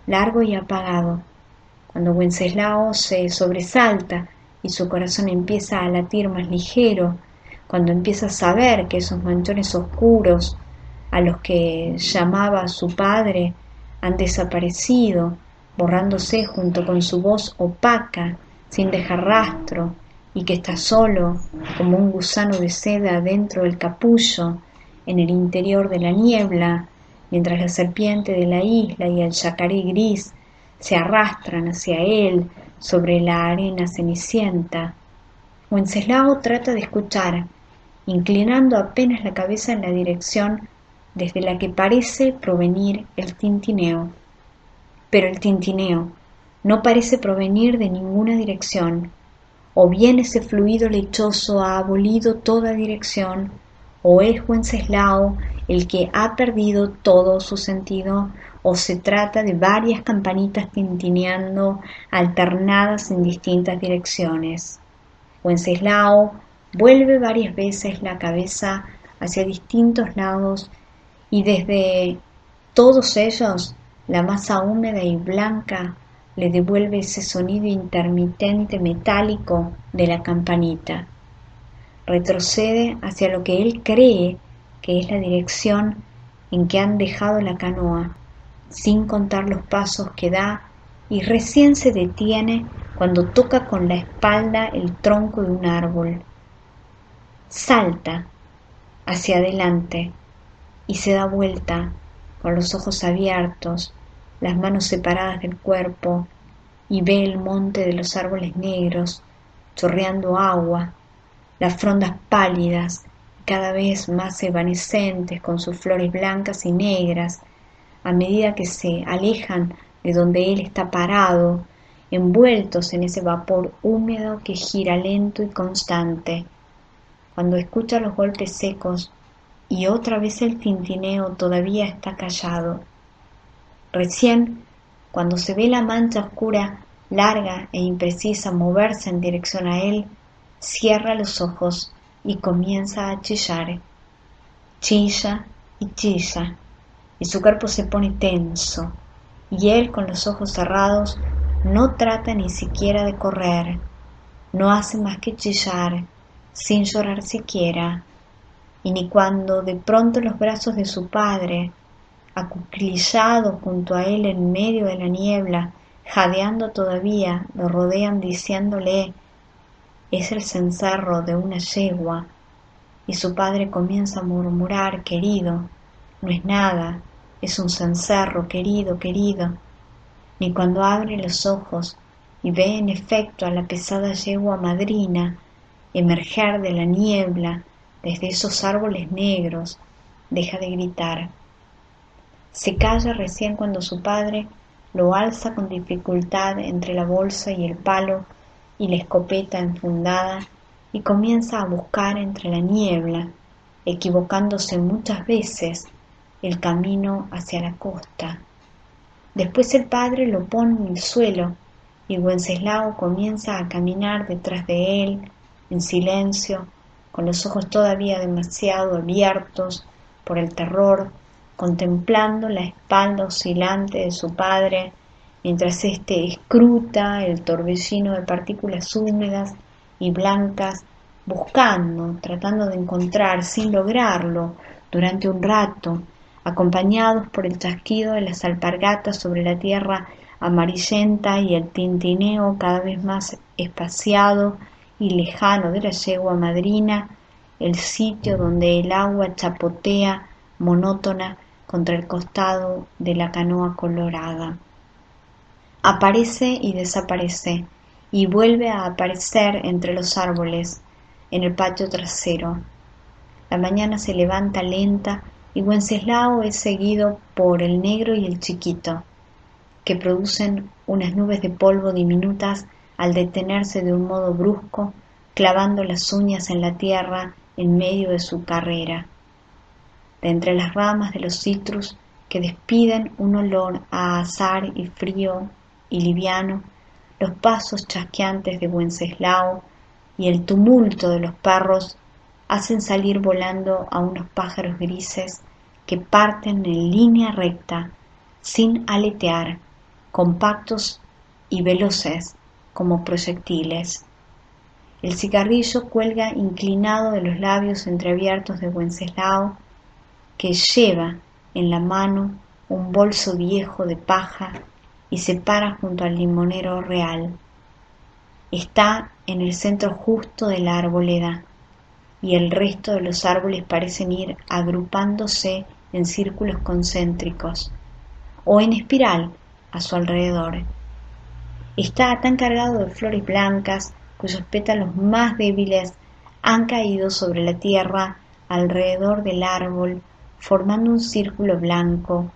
largo y apagado, cuando Wenceslao se sobresalta y su corazón empieza a latir más ligero, cuando empieza a saber que esos manchones oscuros a los que llamaba su padre han desaparecido, borrándose junto con su voz opaca, sin dejar rastro, y que está solo, como un gusano de seda dentro del capullo, en el interior de la niebla, mientras la serpiente de la isla y el yacaré gris se arrastran hacia él sobre la arena cenicienta. Wenceslao trata de escuchar, inclinando apenas la cabeza en la dirección desde la que parece provenir el tintineo. Pero el tintineo no parece provenir de ninguna dirección, o bien ese fluido lechoso ha abolido toda dirección, o es Wenceslao el que ha perdido todo su sentido, o se trata de varias campanitas tintineando alternadas en distintas direcciones. Wenceslao vuelve varias veces la cabeza hacia distintos lados y desde todos ellos la masa húmeda y blanca le devuelve ese sonido intermitente metálico de la campanita. Retrocede hacia lo que él cree que es la dirección en que han dejado la canoa, sin contar los pasos que da, y recién se detiene cuando toca con la espalda el tronco de un árbol. Salta hacia adelante y se da vuelta con los ojos abiertos, las manos separadas del cuerpo, y ve el monte de los árboles negros chorreando agua, las frondas pálidas cada vez más evanescentes con sus flores blancas y negras a medida que se alejan de donde él está parado, envueltos en ese vapor húmedo que gira lento y constante. Cuando escucha los golpes secos y otra vez el tintineo todavía está callado. Recién, cuando se ve la mancha oscura, larga e imprecisa moverse en dirección a él, cierra los ojos y comienza a chillar. Chilla y chilla, y su cuerpo se pone tenso, y él con los ojos cerrados no trata ni siquiera de correr, no hace más que chillar, sin llorar siquiera, y ni cuando de pronto los brazos de su padre, acuclillados junto a él en medio de la niebla, jadeando todavía, lo rodean diciéndole: es el cencerro de una yegua, y su padre comienza a murmurar: querido, no es nada, es un cencerro, querido, querido. Ni cuando abre los ojos y ve en efecto a la pesada yegua madrina emerger de la niebla desde esos árboles negros, deja de gritar. Se calla recién cuando su padre lo alza con dificultad entre la bolsa y el palo y la escopeta enfundada y comienza a buscar entre la niebla, equivocándose muchas veces, el camino hacia la costa. Después el padre lo pone en el suelo y Wenceslao comienza a caminar detrás de él, en silencio, con los ojos todavía demasiado abiertos por el terror, contemplando la espalda oscilante de su padre, mientras éste escruta el torbellino de partículas húmedas y blancas, buscando, tratando de encontrar, sin lograrlo, durante un rato, acompañados por el chasquido de las alpargatas sobre la tierra amarillenta y el tintineo cada vez más espaciado y lejano de la yegua madrina, el sitio donde el agua chapotea monótona contra el costado de la canoa colorada. Aparece y desaparece, y vuelve a aparecer entre los árboles, en el patio trasero. La mañana se levanta lenta y Wenceslao es seguido por el negro y el chiquito, que producen unas nubes de polvo diminutas al detenerse de un modo brusco, clavando las uñas en la tierra en medio de su carrera. De entre las ramas de los citrus que despiden un olor a azahar y frío y liviano, los pasos chasqueantes de Wenceslao y el tumulto de los perros hacen salir volando a unos pájaros grises que parten en línea recta, sin aletear, compactos y veloces como proyectiles. El cigarrillo cuelga inclinado de los labios entreabiertos de Wenceslao, que lleva en la mano un bolso viejo de paja y se para junto al limonero real. Está en el centro justo de la arboleda, y el resto de los árboles parecen ir agrupándose en círculos concéntricos o en espiral a su alrededor. Está tan cargado de flores blancas cuyos pétalos más débiles han caído sobre la tierra alrededor del árbol, formando un círculo blanco,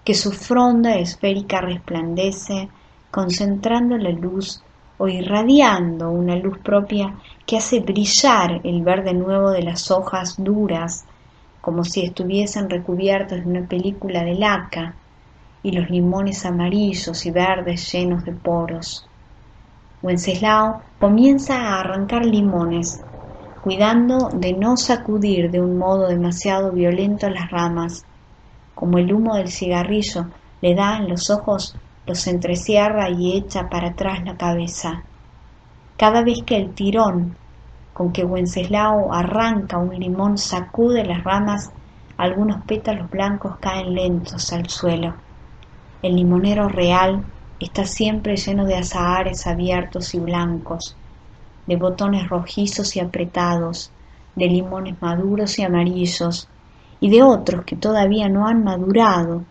que su fronda esférica resplandece, concentrando la luz o irradiando una luz propia que hace brillar el verde nuevo de las hojas duras, como si estuviesen recubiertas de una película de laca, y los limones amarillos y verdes llenos de poros. Wenceslao comienza a arrancar limones, cuidando de no sacudir de un modo demasiado violento las ramas. Como el humo del cigarrillo le da en los ojos, los entrecierra y echa para atrás la cabeza. Cada vez que el tirón con que Wenceslao arranca un limón sacude las ramas, algunos pétalos blancos caen lentos al suelo. El limonero real está siempre lleno de azahares abiertos y blancos, de botones rojizos y apretados, de limones maduros y amarillos, y de otros que todavía no han madurado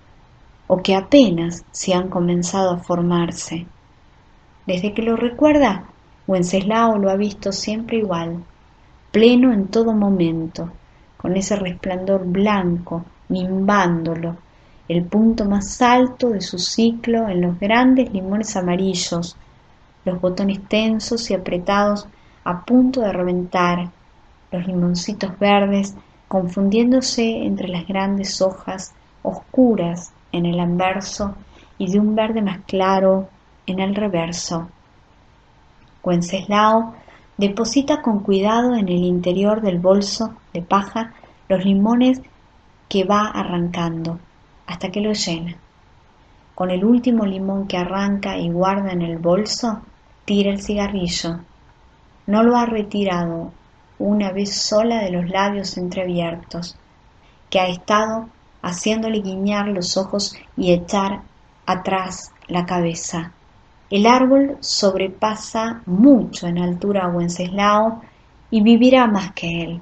o que apenas se han comenzado a formarse. Desde que lo recuerda, Wenceslao lo ha visto siempre igual, pleno en todo momento, con ese resplandor blanco, nimbándolo, el punto más alto de su ciclo en los grandes limones amarillos, los botones tensos y apretados a punto de reventar, los limoncitos verdes confundiéndose entre las grandes hojas oscuras en el anverso y de un verde más claro en el reverso. Wenceslao deposita con cuidado en el interior del bolso de paja los limones que va arrancando, hasta que lo llena. Con el último limón que arranca y guarda en el bolso, tira el cigarrillo. No lo ha retirado una vez sola de los labios entreabiertos, que ha estado haciéndole guiñar los ojos y echar atrás la cabeza. El árbol sobrepasa mucho en altura a Wenceslao y vivirá más que él.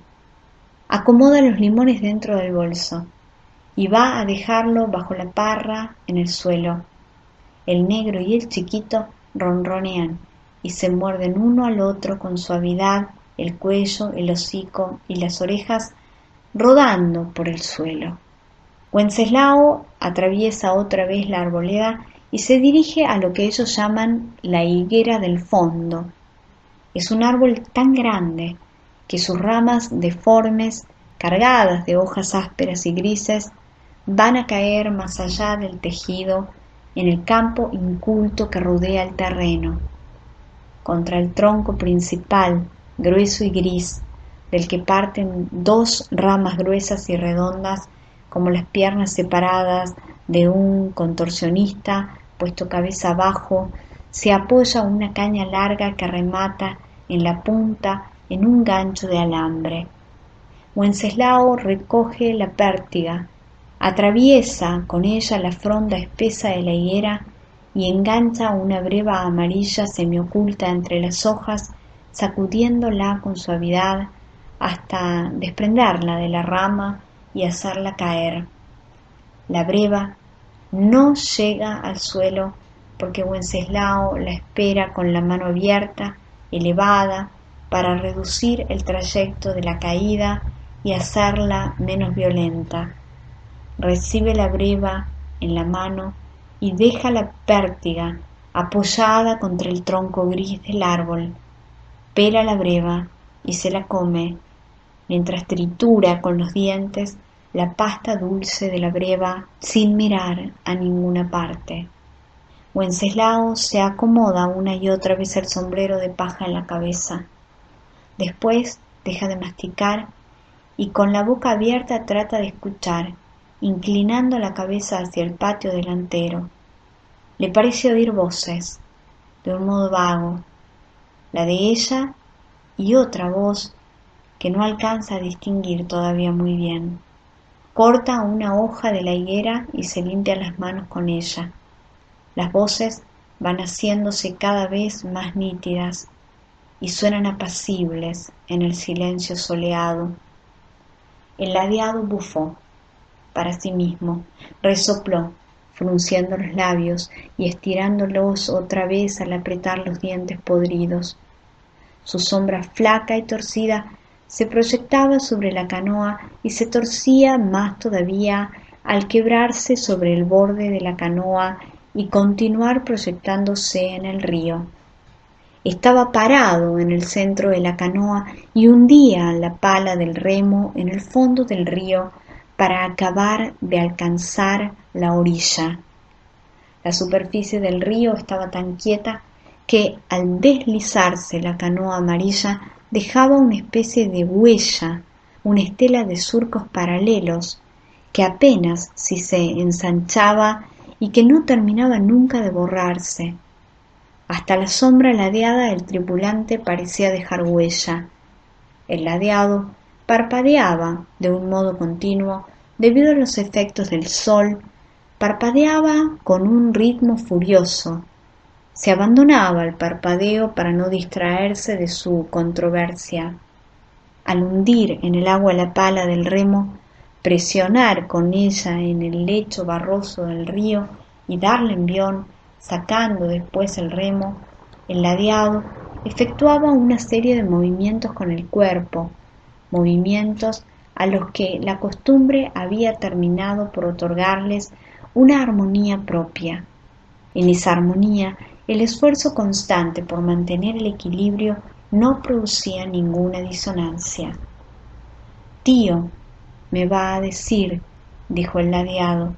Acomoda los limones dentro del bolso y va a dejarlo bajo la parra en el suelo. El negro y el chiquito ronronean y se muerden uno al otro con suavidad el cuello, el hocico y las orejas rodando por el suelo. Wenceslao atraviesa otra vez la arboleda y se dirige a lo que ellos llaman la higuera del fondo. Es un árbol tan grande que sus ramas deformes, cargadas de hojas ásperas y grises, van a caer más allá del tejido en el campo inculto que rodea el terreno. Contra el tronco principal, grueso y gris, del que parten dos ramas gruesas y redondas como las piernas separadas de un contorsionista puesto cabeza abajo, se apoya una caña larga que remata en la punta en un gancho de alambre. Wenceslao recoge la pértiga, atraviesa con ella la fronda espesa de la higuera y engancha una breva amarilla semioculta entre las hojas, sacudiéndola con suavidad hasta desprenderla de la rama y hacerla caer. La breva no llega al suelo porque Wenceslao la espera con la mano abierta, elevada, para reducir el trayecto de la caída y hacerla menos violenta. Recibe la breva en la mano y deja la pértiga apoyada contra el tronco gris del árbol. Pela la breva y se la come, mientras tritura con los dientes la pasta dulce de la breva sin mirar a ninguna parte. Wenceslao se acomoda una y otra vez el sombrero de paja en la cabeza. Después deja de masticar y con la boca abierta trata de escuchar, inclinando la cabeza hacia el patio delantero. Le parece oír voces, de un modo vago, la de ella y otra voz que no alcanza a distinguir todavía muy bien. Corta una hoja de la higuera y se limpia las manos con ella. Las voces van haciéndose cada vez más nítidas y suenan apacibles en el silencio soleado. El ladeado bufó para sí mismo, resopló, frunciendo los labios y estirándolos otra vez al apretar los dientes podridos. Su sombra flaca y torcida se proyectaba sobre la canoa y se torcía más todavía al quebrarse sobre el borde de la canoa y continuar proyectándose en el río. Estaba parado en el centro de la canoa y hundía la pala del remo en el fondo del río para acabar de alcanzar la orilla. La superficie del río estaba tan quieta que al deslizarse la canoa amarilla dejaba una especie de huella, una estela de surcos paralelos, que apenas si se ensanchaba y que no terminaba nunca de borrarse. Hasta la sombra ladeada del tripulante parecía dejar huella. El ladeado parpadeaba de un modo continuo debido a los efectos del sol, parpadeaba con un ritmo furioso. Se abandonaba al parpadeo para no distraerse de su controversia. Al hundir en el agua la pala del remo, presionar con ella en el lecho barroso del río y darle envión, sacando después el remo, el ladeado efectuaba una serie de movimientos con el cuerpo, movimientos a los que la costumbre había terminado por otorgarles una armonía propia. En esa armonía, el esfuerzo constante por mantener el equilibrio no producía ninguna disonancia. «Tío», me va a decir, dijo el ladeado.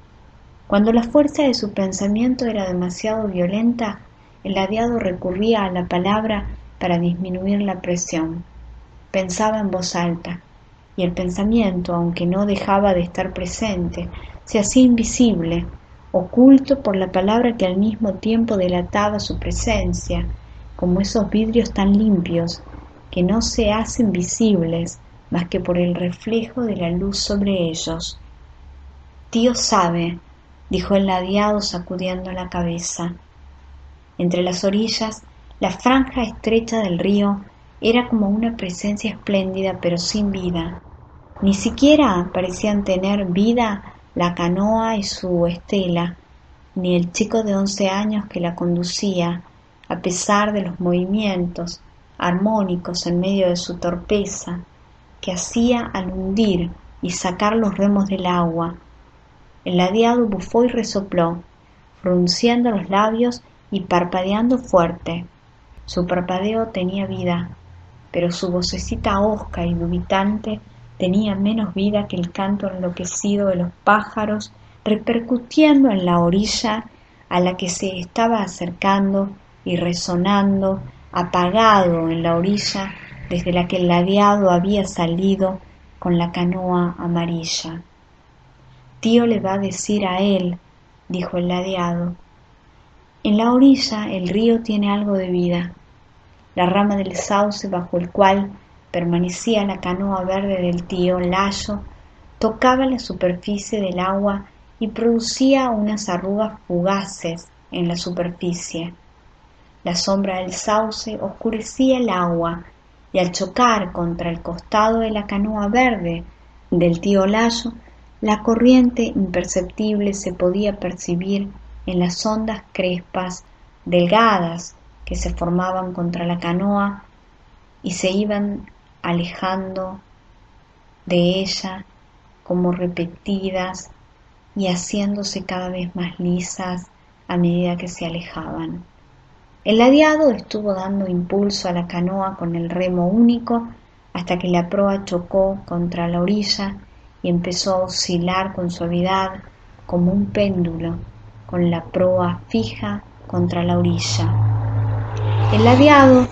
Cuando la fuerza de su pensamiento era demasiado violenta, el ladeado recurría a la palabra para disminuir la presión. Pensaba en voz alta, y el pensamiento, aunque no dejaba de estar presente, se hacía invisible, oculto por la palabra que al mismo tiempo delataba su presencia, como esos vidrios tan limpios que no se hacen visibles más que por el reflejo de la luz sobre ellos. «Tío sabe», dijo el ladeado sacudiendo la cabeza. Entre las orillas, la franja estrecha del río era como una presencia espléndida pero sin vida. Ni siquiera parecían tener vida la canoa y su estela, ni el chico de 11 años que la conducía, a pesar de los movimientos armónicos en medio de su torpeza, que hacía al hundir y sacar los remos del agua. El ladeado bufó y resopló, frunciendo los labios y parpadeando fuerte. Su parpadeo tenía vida, pero su vocecita hosca y dubitante tenía menos vida que el canto enloquecido de los pájaros repercutiendo en la orilla a la que se estaba acercando y resonando apagado en la orilla desde la que el ladeado había salido con la canoa amarilla. «Tío le va a decir a él», dijo el ladeado. En la orilla el río tiene algo de vida. La rama del sauce bajo el cual permanecía la canoa verde del tío Layo tocaba la superficie del agua y producía unas arrugas fugaces en la superficie. La sombra del sauce oscurecía el agua y al chocar contra el costado de la canoa verde del tío Layo, la corriente imperceptible se podía percibir en las ondas crespas, delgadas, que se formaban contra la canoa y se iban alejando de ella como repetidas y haciéndose cada vez más lisas a medida que se alejaban. El ladeado estuvo dando impulso a la canoa con el remo único hasta que la proa chocó contra la orilla y empezó a oscilar con suavidad como un péndulo, con la proa fija contra la orilla. El ladeado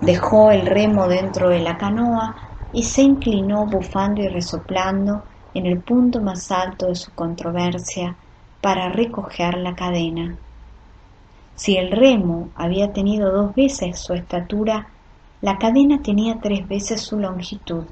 dejó el remo dentro de la canoa y se inclinó bufando y resoplando en el punto más alto de su controversia para recoger la cadena. Si el remo había tenido 2 veces su estatura, la cadena tenía 3 veces su longitud.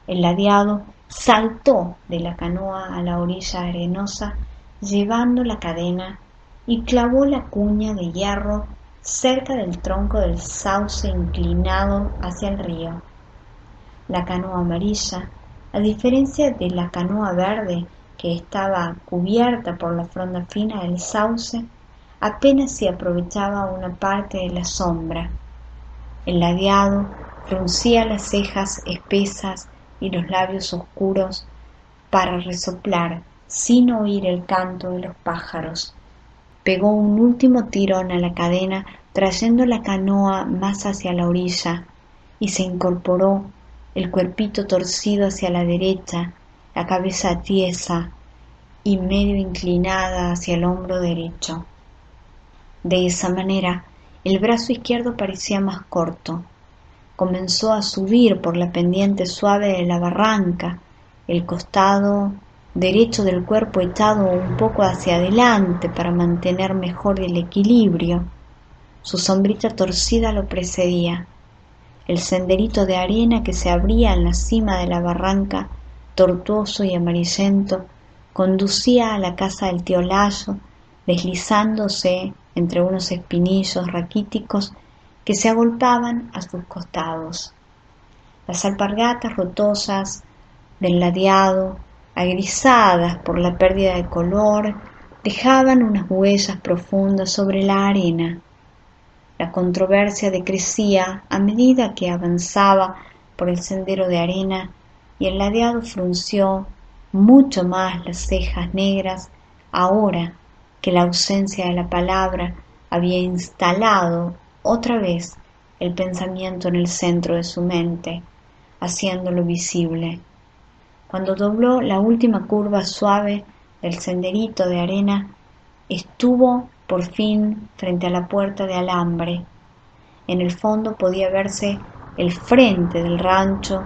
El ladeado saltó de la canoa a la orilla arenosa llevando la cadena y clavó la cuña de hierro cerca del tronco del sauce inclinado hacia el río. La canoa amarilla, a diferencia de la canoa verde que estaba cubierta por la fronda fina del sauce, apenas se aprovechaba una parte de la sombra. El ladeado fruncía las cejas espesas y los labios oscuros para resoplar sin oír el canto de los pájaros. Pegó un último tirón a la cadena trayendo la canoa más hacia la orilla y se incorporó, el cuerpito torcido hacia la derecha, la cabeza tiesa y medio inclinada hacia el hombro derecho. De esa manera, el brazo izquierdo parecía más corto. Comenzó a subir por la pendiente suave de la barranca, el costado derecho del cuerpo echado un poco hacia adelante para mantener mejor el equilibrio. Su sombrita torcida lo precedía. El senderito de arena que se abría en la cima de la barranca, tortuoso y amarillento, conducía a la casa del tío Layo, deslizándose entre unos espinillos raquíticos que se agolpaban a sus costados. Las alpargatas rotosas del ladeado, agrisadas por la pérdida de color, dejaban unas huellas profundas sobre la arena. La controversia decrecía a medida que avanzaba por el sendero de arena y el ladeado frunció mucho más las cejas negras ahora que la ausencia de la palabra había instalado otra vez el pensamiento en el centro de su mente, haciéndolo visible. Cuando dobló la última curva suave del senderito de arena, estuvo por fin frente a la puerta de alambre. En el fondo podía verse el frente del rancho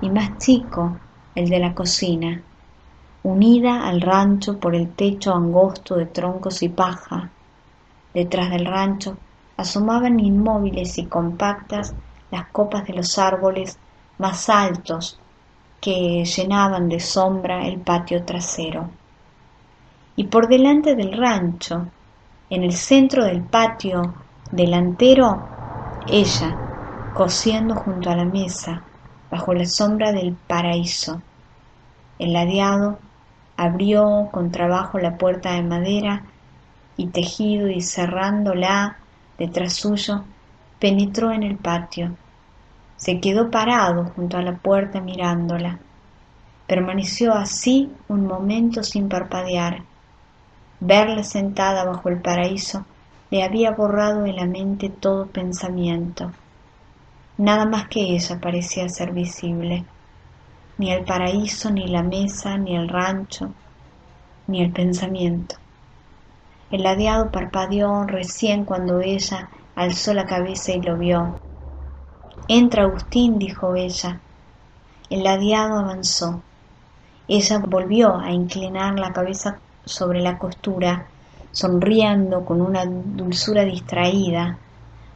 y más chico el de la cocina, unida al rancho por el techo angosto de troncos y paja. Detrás del rancho asomaban inmóviles y compactas las copas de los árboles más altos que llenaban de sombra el patio trasero. Y por delante del rancho, en el centro del patio delantero, ella, cosiendo junto a la mesa, bajo la sombra del paraíso. El ladeado abrió con trabajo la puerta de madera y, tejido y cerrándola detrás suyo, penetró en el patio. Se quedó parado junto a la puerta mirándola. Permaneció así un momento sin parpadear. Verla sentada bajo el paraíso le había borrado de la mente todo pensamiento. Nada más que ella parecía ser visible. Ni el paraíso, ni la mesa, ni el rancho, ni el pensamiento. El ladeado parpadeó recién cuando ella alzó la cabeza y lo vio. «Entra, Agustín», dijo ella. El ladeado avanzó. Ella volvió a inclinar la cabeza sobre la costura, sonriendo con una dulzura distraída.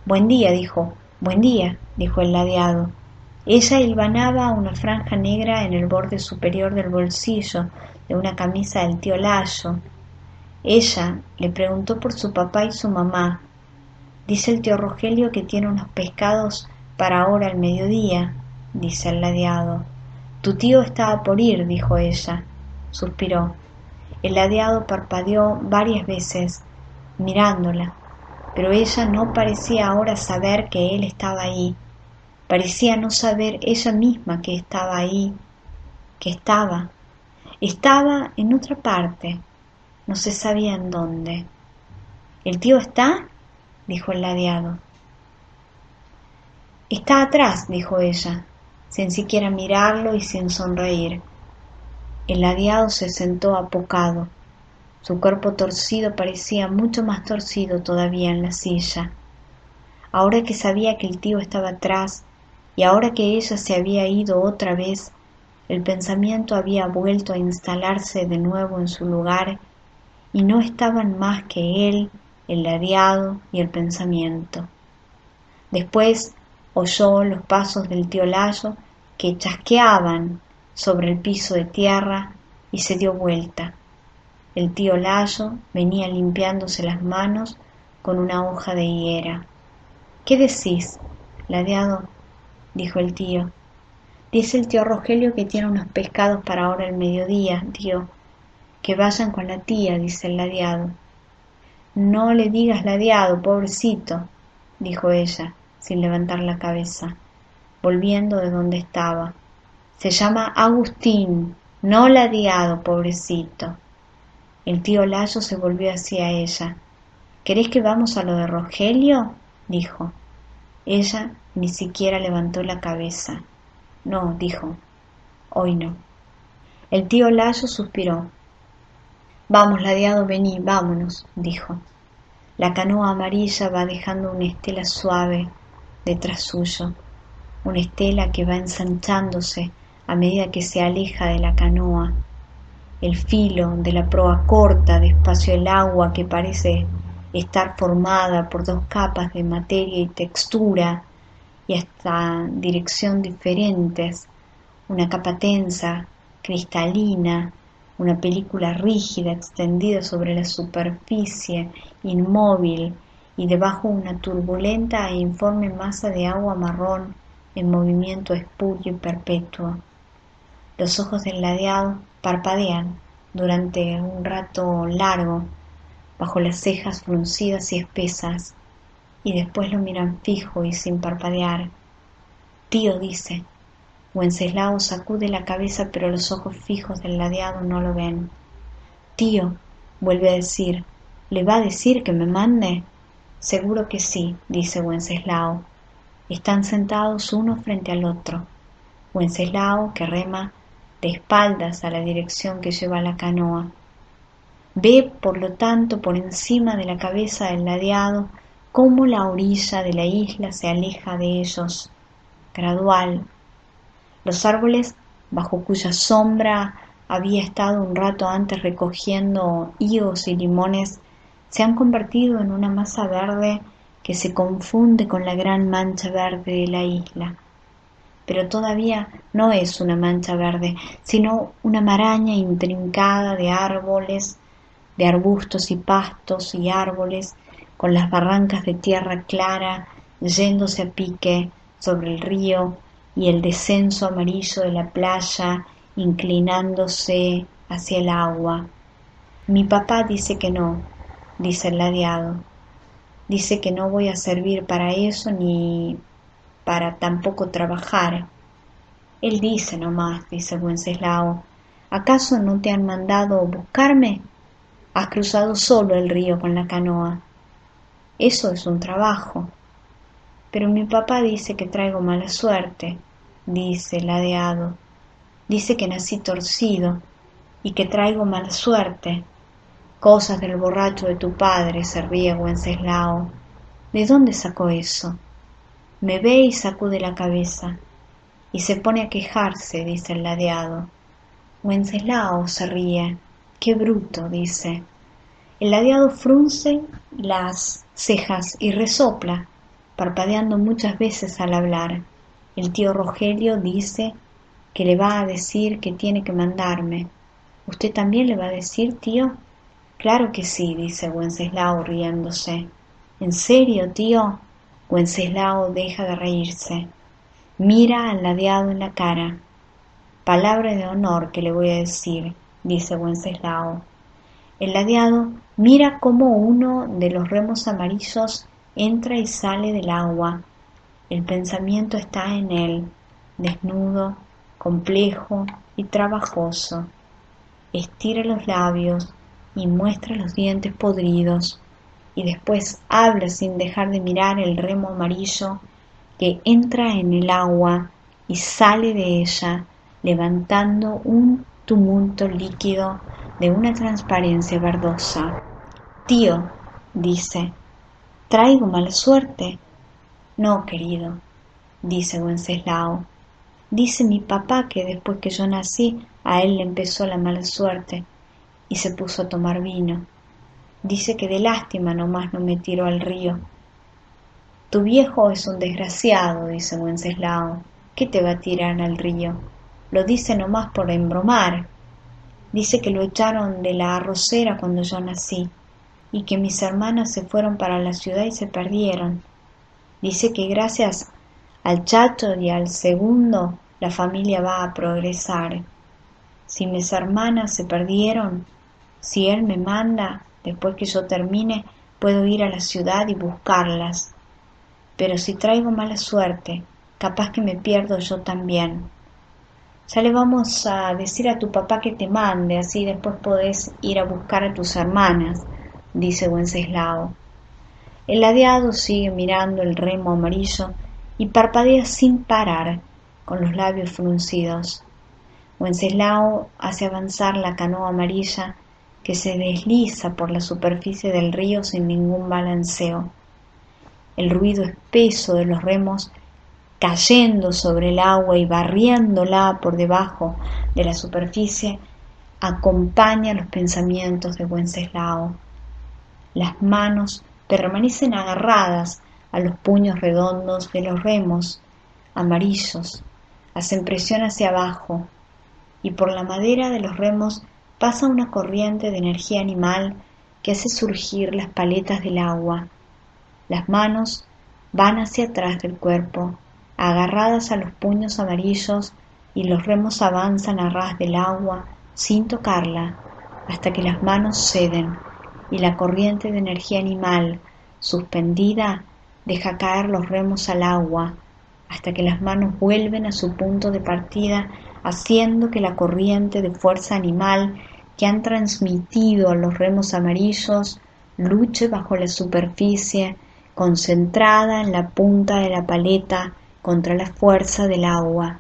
«Buen día», dijo. «Buen día», dijo el ladeado. Ella hilvanaba una franja negra en el borde superior del bolsillo de una camisa del tío Layo. Ella le preguntó por su papá y su mamá. «Dice el tío Rogelio que tiene unos pescados para ahora al mediodía», dice el ladeado. «Tu tío estaba por ir», dijo ella. Suspiró. El ladeado parpadeó varias veces, mirándola, pero ella no parecía ahora saber que él estaba ahí. Parecía no saber ella misma que estaba ahí, que estaba en otra parte, no se sabía en dónde. «¿El tío está?», dijo el ladeado. «Está atrás», dijo ella, sin siquiera mirarlo y sin sonreír. El ladeado se sentó apocado. Su cuerpo torcido parecía mucho más torcido todavía en la silla. Ahora que sabía que el tío estaba atrás y ahora que ella se había ido otra vez, el pensamiento había vuelto a instalarse de nuevo en su lugar y no estaban más que él, el ladeado y el pensamiento. Después oyó los pasos del tío Layo que chasqueaban sobre el piso de tierra y se dio vuelta. El tío Layo venía limpiándose las manos con una hoja de higuera. «¿Qué decís, ladeado?», dijo el tío. «Dice el tío Rogelio que tiene unos pescados para ahora al mediodía, tío. Que vayan con la tía», dice el ladeado. «No le digas ladeado, pobrecito», dijo ella, sin levantar la cabeza, volviendo de donde estaba. «Se llama Agustín, no ladeado, pobrecito». El tío Layo se volvió hacia ella. «¿Querés que vamos a lo de Rogelio?», dijo. Ella ni siquiera levantó la cabeza. «No», dijo, «hoy no». El tío Layo suspiró. «Vamos, ladeado, vení, vámonos», dijo. La canoa amarilla va dejando una estela suave detrás suyo, una estela que va ensanchándose a medida que se aleja de la canoa. El filo de la proa corta despacio el agua que parece estar formada por dos capas de materia y textura y hasta dirección diferentes, una capa tensa, cristalina, una película rígida extendida sobre la superficie, inmóvil, y debajo una turbulenta e informe masa de agua marrón en movimiento espurio y perpetuo. Los ojos del ladeado parpadean durante un rato largo bajo las cejas fruncidas y espesas, y después lo miran fijo y sin parpadear. Tío, dice. Wenceslao sacude la cabeza, pero los ojos fijos del ladeado no lo ven. Tío, vuelve a decir, ¿le va a decir que me mande? Seguro que sí, dice Wenceslao. Están sentados uno frente al otro. Wenceslao, que rema de espaldas a la dirección que lleva la canoa. Ve, por lo tanto, por encima de la cabeza del ladeado, cómo la orilla de la isla se aleja de ellos, gradual. Los árboles, bajo cuya sombra había estado un rato antes recogiendo higos y limones, se han convertido en una masa verde que se confunde con la gran mancha verde de la isla. Pero todavía no es una mancha verde, sino una maraña intrincada de árboles, de arbustos y pastos y árboles, con las barrancas de tierra clara yéndose a pique sobre el río y el descenso amarillo de la playa inclinándose hacia el agua. Mi papá dice que no, dice el ladeado. Dice que no voy a servir para eso ni para tampoco trabajar. Él dice nomás, dice Wenceslao. ¿Acaso no te han mandado buscarme? Has cruzado solo el río con la canoa. Eso es un trabajo. Pero mi papá dice que traigo mala suerte, dice el ladeado. Dice que nací torcido y que traigo mala suerte. Cosas del borracho de tu padre, se ríe Wenceslao. ¿De dónde sacó eso? Me ve y sacude la cabeza. Y se pone a quejarse, dice el ladeado. Wenceslao, se ríe. Qué bruto, dice. El ladeado frunce las cejas y resopla, parpadeando muchas veces al hablar. El tío Rogelio dice que le va a decir que tiene que mandarme. ¿Usted también le va a decir, tío? Claro que sí, dice Wenceslao riéndose. ¿En serio, tío? Wenceslao deja de reírse. Mira al ladeado en la cara. Palabra de honor que le voy a decir, dice Wenceslao. El ladeado mira cómo uno de los remos amarillos entra y sale del agua. El pensamiento está en él, desnudo, complejo y trabajoso. Estira los labios y muestra los dientes podridos, y después habla sin dejar de mirar el remo amarillo que entra en el agua y sale de ella, levantando un tumulto líquido de una transparencia verdosa. Tío, dice, ¿traigo mala suerte? No, querido, dice Wenceslao. Dice mi papá que después que yo nací, a él le empezó la mala suerte y se puso a tomar vino. Dice que de lástima nomás no me tiró al río. Tu viejo es un desgraciado, dice Wenceslao. ¿Qué te va a tirar al río? Lo dice nomás por embromar. Dice que lo echaron de la arrocera cuando yo nací y que mis hermanas se fueron para la ciudad y se perdieron. Dice que gracias al Chacho y al segundo la familia va a progresar. Si mis hermanas se perdieron, si él me manda, después que yo termine, puedo ir a la ciudad y buscarlas. Pero si traigo mala suerte, capaz que me pierdo yo también. Ya le vamos a decir a tu papá que te mande, así después podés ir a buscar a tus hermanas, dice Wenceslao. El ladeado sigue mirando el remo amarillo y parpadea sin parar, con los labios fruncidos. Wenceslao hace avanzar la canoa amarilla que se desliza por la superficie del río sin ningún balanceo. El ruido espeso de los remos cayendo sobre el agua y barriéndola por debajo de la superficie acompaña los pensamientos de Wenceslao. Las manos permanecen agarradas a los puños redondos de los remos amarillos, hacen presión hacia abajo y por la madera de los remos pasa una corriente de energía animal que hace surgir las paletas del agua. Las manos van hacia atrás del cuerpo, agarradas a los puños amarillos, y los remos avanzan a ras del agua sin tocarla, hasta que las manos ceden y la corriente de energía animal suspendida deja caer los remos al agua, hasta que las manos vuelven a su punto de partida, haciendo que la corriente de fuerza animal que han transmitido a los remos amarillos luche bajo la superficie, concentrada en la punta de la paleta contra la fuerza del agua.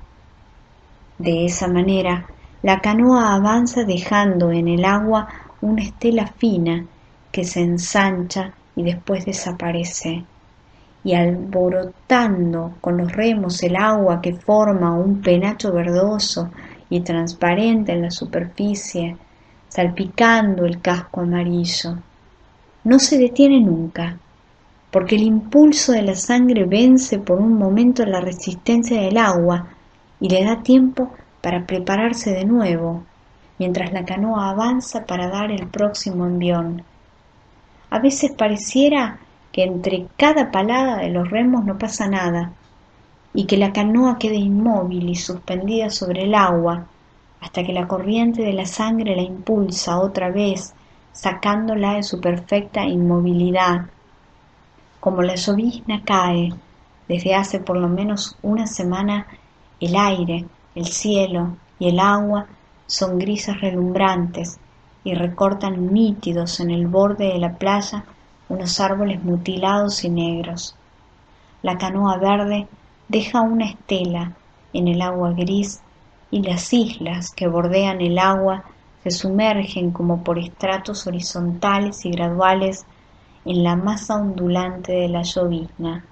De esa manera, la canoa avanza dejando en el agua una estela fina que se ensancha y después desaparece, y alborotando con los remos el agua que forma un penacho verdoso y transparente en la superficie, salpicando el casco amarillo. No se detiene nunca, porque el impulso de la sangre vence por un momento la resistencia del agua y le da tiempo para prepararse de nuevo, mientras la canoa avanza para dar el próximo envión. A veces pareciera que entre cada palada de los remos no pasa nada, y que la canoa quede inmóvil y suspendida sobre el agua, hasta que la corriente de la sangre la impulsa otra vez, sacándola de su perfecta inmovilidad. Como la llovizna cae desde hace por lo menos una semana, el aire, el cielo y el agua son grises relumbrantes y recortan nítidos en el borde de la playa unos árboles mutilados y negros. La canoa verde deja una estela en el agua gris y las islas que bordean el agua se sumergen como por estratos horizontales y graduales en la masa ondulante de la llovizna.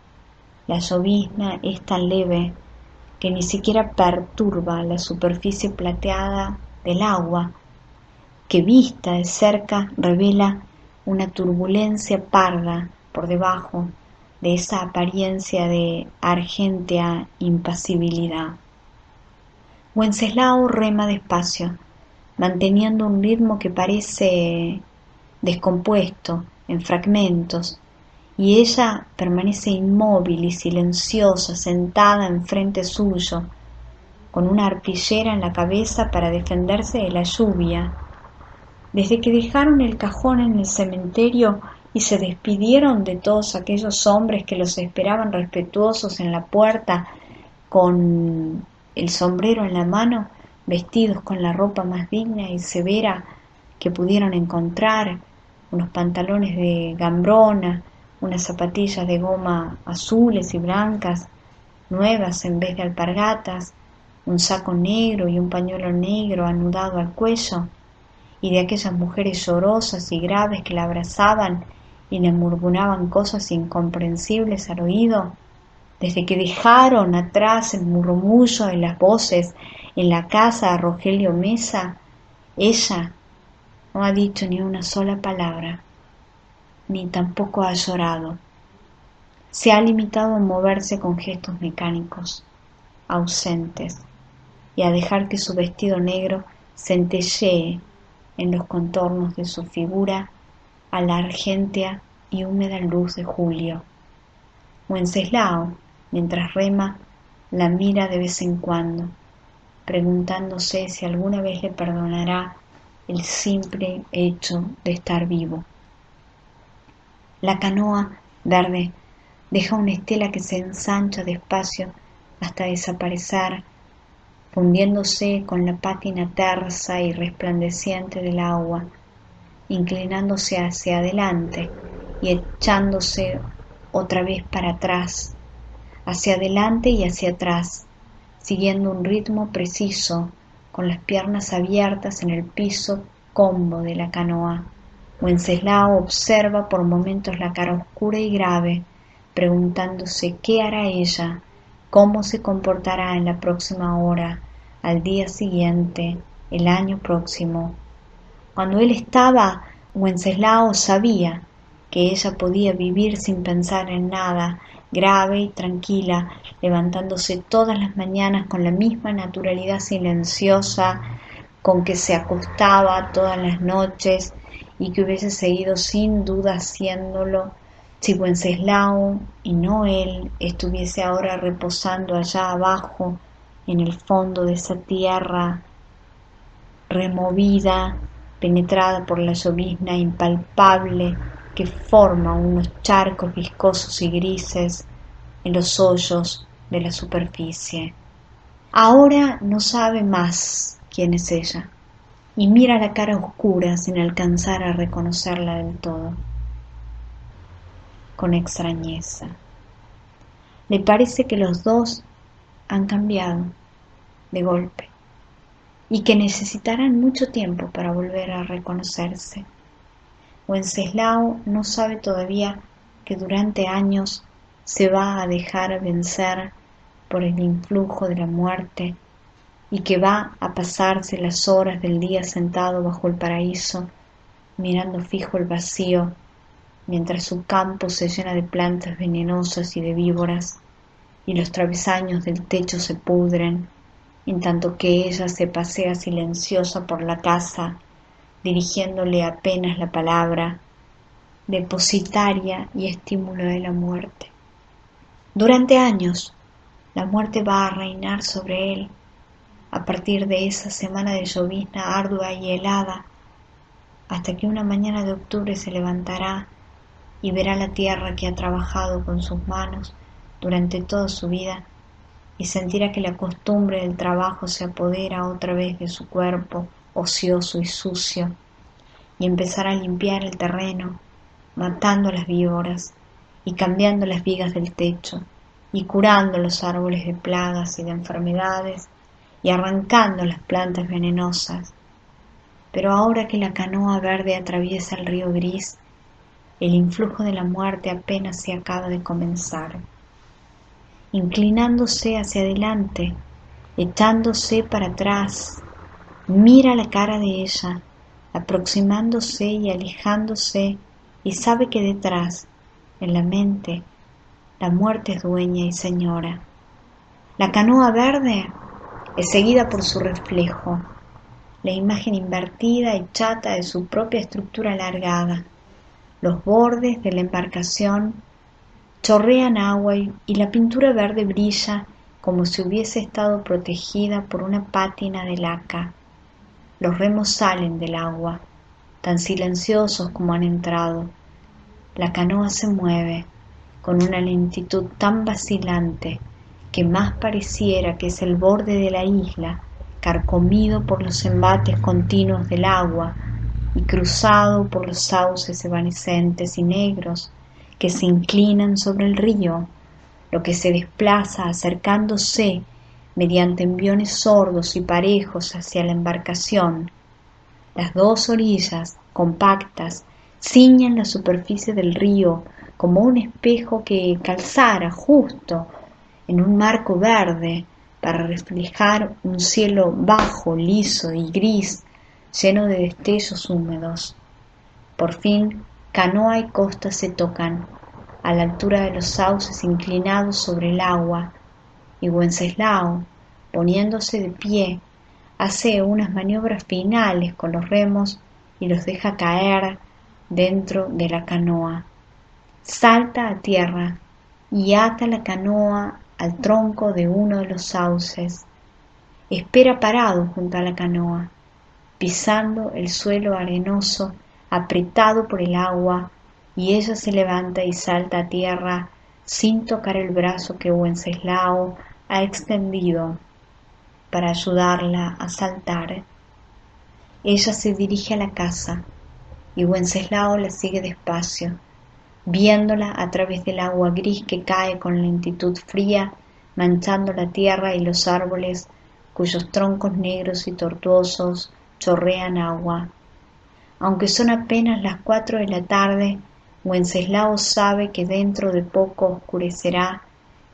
La llovizna es tan leve que ni siquiera perturba la superficie plateada del agua, que vista de cerca revela una turbulencia parda por debajo de esa apariencia de argéntea impasibilidad. Wenceslao rema despacio, manteniendo un ritmo que parece descompuesto en fragmentos, y ella permanece inmóvil y silenciosa, sentada enfrente suyo, con una arpillera en la cabeza para defenderse de la lluvia. Desde que dejaron el cajón en el cementerio y se despidieron de todos aquellos hombres que los esperaban respetuosos en la puerta, con el sombrero en la mano, vestidos con la ropa más digna y severa que pudieron encontrar, unos pantalones de gambrona, unas zapatillas de goma azules y blancas, nuevas en vez de alpargatas, un saco negro y un pañuelo negro anudado al cuello, y de aquellas mujeres llorosas y graves que la abrazaban y le murmuraban cosas incomprensibles al oído. Desde que dejaron atrás el murmullo de las voces en la casa de Rogelio Mesa, ella no ha dicho ni una sola palabra, ni tampoco ha llorado. Se ha limitado a moverse con gestos mecánicos, ausentes, y a dejar que su vestido negro centellee en los contornos de su figura a la argéntea y húmeda luz de julio. Wenceslao, mientras rema, la mira de vez en cuando, preguntándose si alguna vez le perdonará el simple hecho de estar vivo. La canoa verde deja una estela que se ensancha despacio hasta desaparecer, fundiéndose con la pátina tersa y resplandeciente del agua, inclinándose hacia adelante y echándose otra vez para atrás, hacia adelante y hacia atrás, siguiendo un ritmo preciso, con las piernas abiertas en el piso combo de la canoa. Wenceslao observa por momentos la cara oscura y grave, preguntándose qué hará ella, cómo se comportará en la próxima hora, al día siguiente, el año próximo. Cuando él estaba, Wenceslao sabía que ella podía vivir sin pensar en nada, grave y tranquila, levantándose todas las mañanas con la misma naturalidad silenciosa con que se acostaba todas las noches y que hubiese seguido sin duda haciéndolo si Wenceslao y no él estuviese ahora reposando allá abajo en el fondo de esa tierra removida, penetrada por la llovizna impalpable que forma unos charcos viscosos y grises en los hoyos de la superficie. Ahora no sabe más quién es ella y mira la cara oscura sin alcanzar a reconocerla del todo, con extrañeza. Le parece que los dos han cambiado de golpe y que necesitarán mucho tiempo para volver a reconocerse. Wenceslao no sabe todavía que durante años se va a dejar vencer por el influjo de la muerte y que va a pasarse las horas del día sentado bajo el paraíso, mirando fijo el vacío, mientras su campo se llena de plantas venenosas y de víboras, y los travesaños del techo se pudren, en tanto que ella se pasea silenciosa por la casa, dirigiéndole apenas la palabra, depositaria y estímulo de la muerte. Durante años, la muerte va a reinar sobre él, a partir de esa semana de llovizna ardua y helada, hasta que una mañana de octubre se levantará y verá la tierra que ha trabajado con sus manos durante toda su vida y sentirá que la costumbre del trabajo se apodera otra vez de su cuerpo ocioso y sucio y empezará a limpiar el terreno, matando las víboras y cambiando las vigas del techo y curando los árboles de plagas y de enfermedades y arrancando las plantas venenosas. Pero ahora que la canoa verde atraviesa el río gris, el influjo de la muerte apenas se acaba de comenzar. Inclinándose hacia adelante, echándose para atrás, mira la cara de ella, aproximándose y alejándose, y sabe que detrás, en la mente, la muerte es dueña y señora. La canoa verde es seguida por su reflejo, la imagen invertida y chata de su propia estructura alargada. Los bordes de la embarcación chorrean agua y la pintura verde brilla como si hubiese estado protegida por una pátina de laca. Los remos salen del agua, tan silenciosos como han entrado. La canoa se mueve con una lentitud tan vacilante que más pareciera que es el borde de la isla, carcomido por los embates continuos del agua y cruzado por los sauces evanescentes y negros que se inclinan sobre el río, lo que se desplaza acercándose mediante enviones sordos y parejos hacia la embarcación. Las dos orillas, compactas, ciñen la superficie del río como un espejo que calzara justo en un marco verde para reflejar un cielo bajo, liso y gris, lleno de destellos húmedos. Por fin, canoa y costa se tocan, a la altura de los sauces inclinados sobre el agua, y Wenceslao, poniéndose de pie, hace unas maniobras finales con los remos y los deja caer dentro de la canoa. Salta a tierra y ata la canoa al tronco de uno de los sauces. Espera parado junto a la canoa, pisando el suelo arenoso apretado por el agua, y ella se levanta y salta a tierra sin tocar el brazo que Wenceslao ha extendido para ayudarla a saltar. Ella se dirige a la casa y Wenceslao la sigue despacio, viéndola a través del agua gris que cae con lentitud fría, manchando la tierra y los árboles cuyos troncos negros y tortuosos chorrean agua. Aunque son apenas las 4 de la tarde, Wenceslao sabe que dentro de poco oscurecerá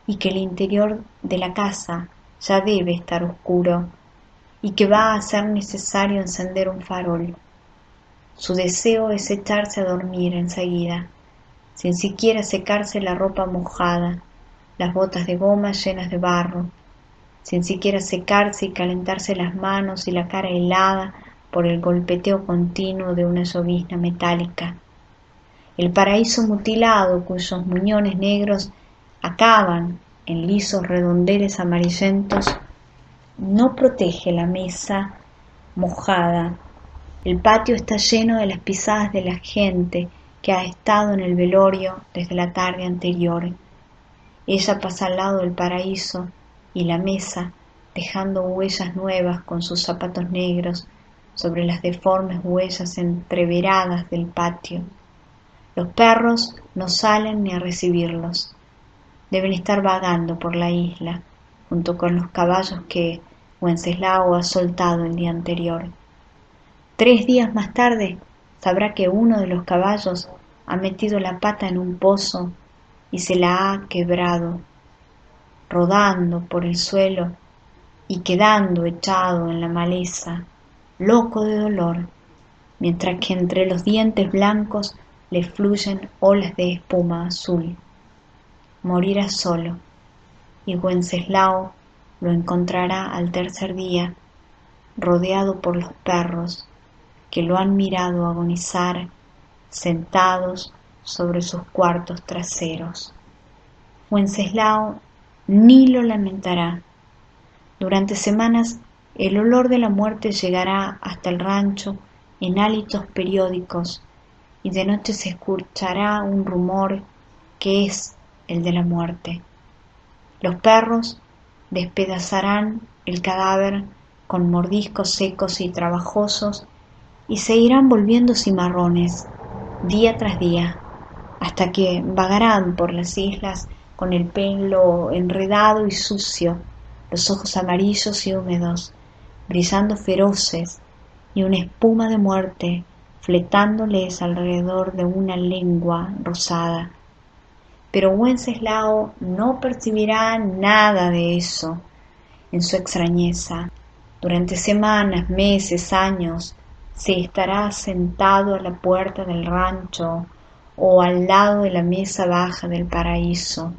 y que el interior de la casa ya debe estar oscuro y que va a ser necesario encender un farol. Su deseo es echarse a dormir enseguida, sin siquiera secarse la ropa mojada, las botas de goma llenas de barro, sin siquiera secarse y calentarse las manos y la cara helada por el golpeteo continuo de una llovizna metálica. El paraíso mutilado, cuyos muñones negros acaban en lisos redondeles amarillentos, no protege la mesa mojada. El patio está lleno de las pisadas de la gente que ha estado en el velorio desde la tarde anterior. Ella pasa al lado del paraíso y la mesa, dejando huellas nuevas con sus zapatos negros sobre las deformes huellas entreveradas del patio. Los perros no salen ni a recibirlos. Deben estar vagando por la isla, junto con los caballos que Wenceslao ha soltado el día anterior. 3 días más tarde sabrá que uno de los caballos ha metido la pata en un pozo y se la ha quebrado, rodando por el suelo y quedando echado en la maleza, loco de dolor, mientras que entre los dientes blancos le fluyen olas de espuma azul. Morirá solo, y Wenceslao lo encontrará al tercer día, rodeado por los perros que lo han mirado agonizar, sentados sobre sus cuartos traseros. Wenceslao ni lo lamentará. Durante semanas el olor de la muerte llegará hasta el rancho en hálitos periódicos y de noche se escuchará un rumor que es el de la muerte. Los perros despedazarán el cadáver con mordiscos secos y trabajosos y se irán volviendo cimarrones día tras día, hasta que vagarán por las islas con el pelo enredado y sucio, los ojos amarillos y húmedos, brillando feroces, y una espuma de muerte fletándoles alrededor de una lengua rosada. Pero Wenceslao no percibirá nada de eso en su extrañeza. Durante semanas, meses, años, se estará sentado a la puerta del rancho o al lado de la mesa baja del paraíso,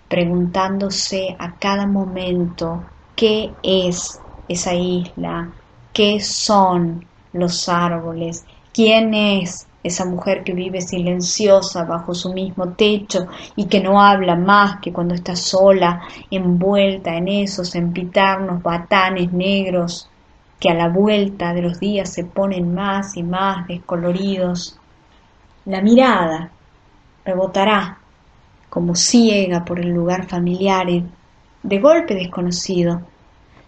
preguntándose a cada momento qué es esa isla, qué son los árboles, quién es esa mujer que vive silenciosa bajo su mismo techo y que no habla más que cuando está sola, envuelta en esos sempiternos batanes negros que a la vuelta de los días se ponen más y más descoloridos. La mirada rebotará como ciega por el lugar familiar y de golpe desconocido.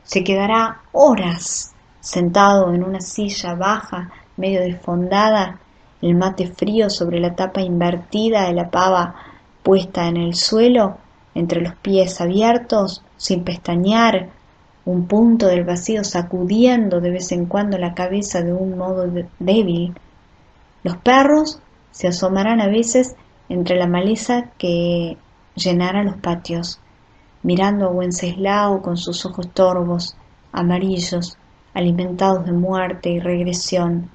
Se quedará horas sentado en una silla baja, medio desfondada, el mate frío sobre la tapa invertida de la pava puesta en el suelo, entre los pies abiertos, sin pestañear, un punto del vacío sacudiendo de vez en cuando la cabeza de un modo débil. Los perros se asomarán a veces entre la maleza que llenara los patios, mirando a Wenceslao con sus ojos torvos, amarillos, alimentados de muerte y regresión,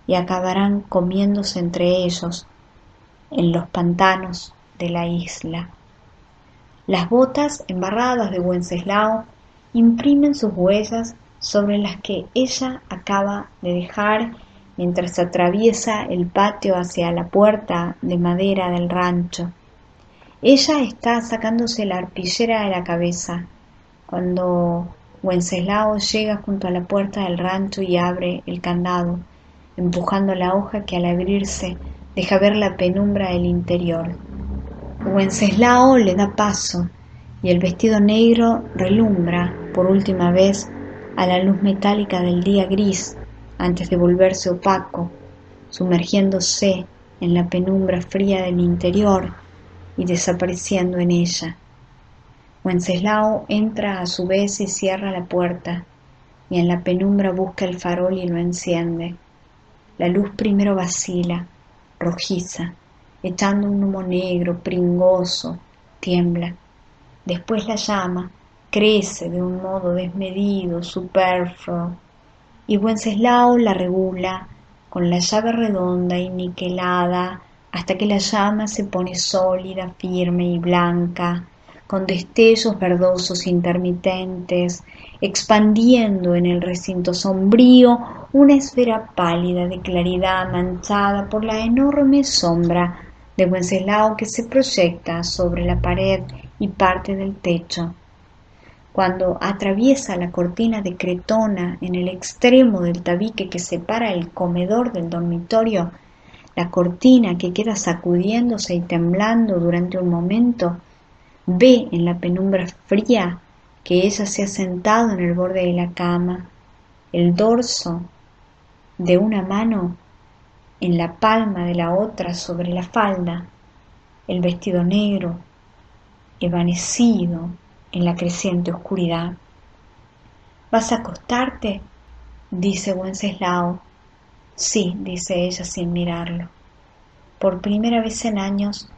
y acabarán comiéndose entre ellos en los pantanos de la isla. Las botas embarradas de Wenceslao imprimen sus huellas sobre las que ella acaba de dejar mientras atraviesa el patio hacia la puerta de madera del rancho. Ella está sacándose la arpillera de la cabeza cuando Wenceslao llega junto a la puerta del rancho y abre el candado, empujando la hoja que al abrirse deja ver la penumbra del interior. Wenceslao le da paso y el vestido negro relumbra por última vez a la luz metálica del día gris antes de volverse opaco, sumergiéndose en la penumbra fría del interior y desapareciendo en ella. Wenceslao entra a su vez y cierra la puerta, y en la penumbra busca el farol y lo enciende. La luz primero vacila, rojiza, echando un humo negro, pringoso, tiembla. Después la llama crece de un modo desmedido, superfluo, y Wenceslao la regula con la llave redonda y niquelada hasta que la llama se pone sólida, firme y blanca, con destellos verdosos intermitentes, expandiendo en el recinto sombrío una esfera pálida de claridad manchada por la enorme sombra de Wenceslao que se proyecta sobre la pared y parte del techo. Cuando atraviesa la cortina de cretona en el extremo del tabique que separa el comedor del dormitorio, la cortina que queda sacudiéndose y temblando durante un momento, ve en la penumbra fría que ella se ha sentado en el borde de la cama, el dorso de una mano en la palma de la otra sobre la falda, el vestido negro, evanecido en la creciente oscuridad. ¿Vas a acostarte?, dice Wenceslao. Sí, dice ella sin mirarlo. Por primera vez en años,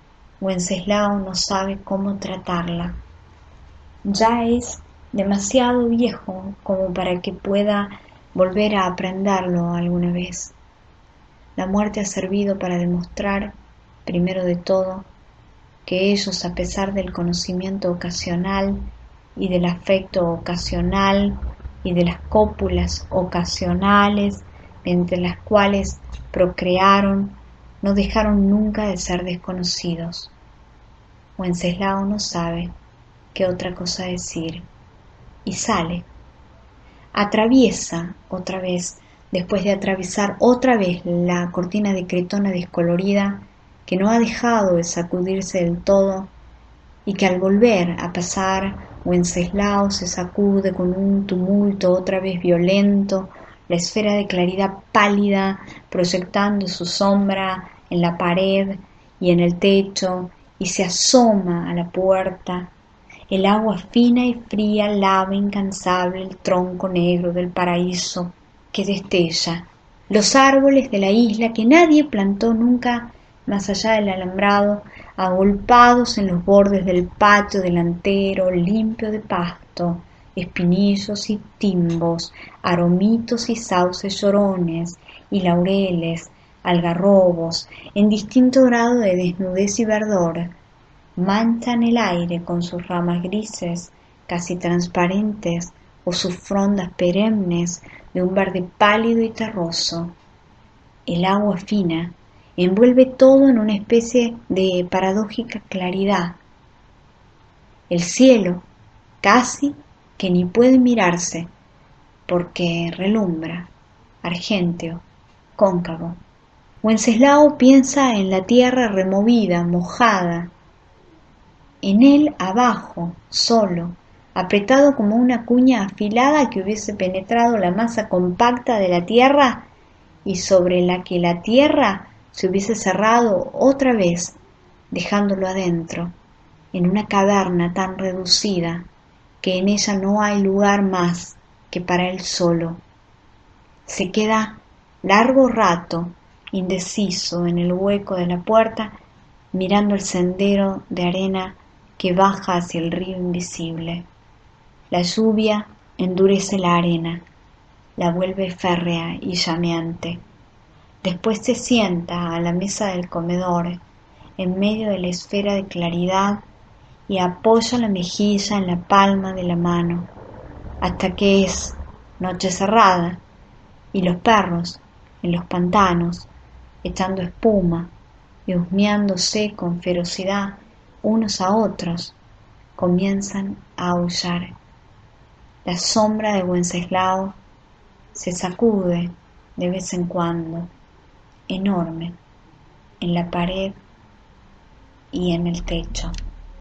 Wenceslao no sabe cómo tratarla. Ya es demasiado viejo como para que pueda volver a aprenderlo alguna vez. La muerte ha servido para demostrar, primero de todo, que ellos, a pesar del conocimiento ocasional y del afecto ocasional y de las cópulas ocasionales entre las cuales procrearon, no dejaron nunca de ser desconocidos. Wenceslao no sabe qué otra cosa decir y sale. Atraviesa otra vez, después de atravesar otra vez la cortina de cretona descolorida que no ha dejado de sacudirse del todo y que al volver a pasar Wenceslao se sacude con un tumulto otra vez violento, la esfera de claridad pálida proyectando su sombra en la pared y en el techo, y se asoma a la puerta. El agua fina y fría lava incansable el tronco negro del paraíso que destella. Los árboles de la isla que nadie plantó nunca más allá del alambrado, agolpados en los bordes del patio delantero limpio de pasto, espinillos y timbos, aromitos y sauces llorones, y laureles, algarrobos, en distinto grado de desnudez y verdor, manchan el aire con sus ramas grises, casi transparentes, o sus frondas perennes de un verde pálido y terroso. El agua fina envuelve todo en una especie de paradójica claridad. El cielo casi que ni puede mirarse, porque relumbra, argénteo, cóncavo. Wenceslao piensa en la tierra removida, mojada, en él abajo, solo, apretado como una cuña afilada que hubiese penetrado la masa compacta de la tierra y sobre la que la tierra se hubiese cerrado otra vez, dejándolo adentro, en una caverna tan reducida que en ella no hay lugar más que para él solo. Se queda largo rato indeciso en el hueco de la puerta, mirando el sendero de arena que baja hacia el río invisible. La lluvia endurece la arena, la vuelve férrea y llameante. Después se sienta a la mesa del comedor, en medio de la esfera de claridad, y apoya la mejilla en la palma de la mano, hasta que es noche cerrada, y los perros, en los pantanos, echando espuma y husmeándose con ferocidad unos a otros, comienzan a aullar. La sombra de Wenceslao se sacude de vez en cuando, enorme, en la pared y en el techo.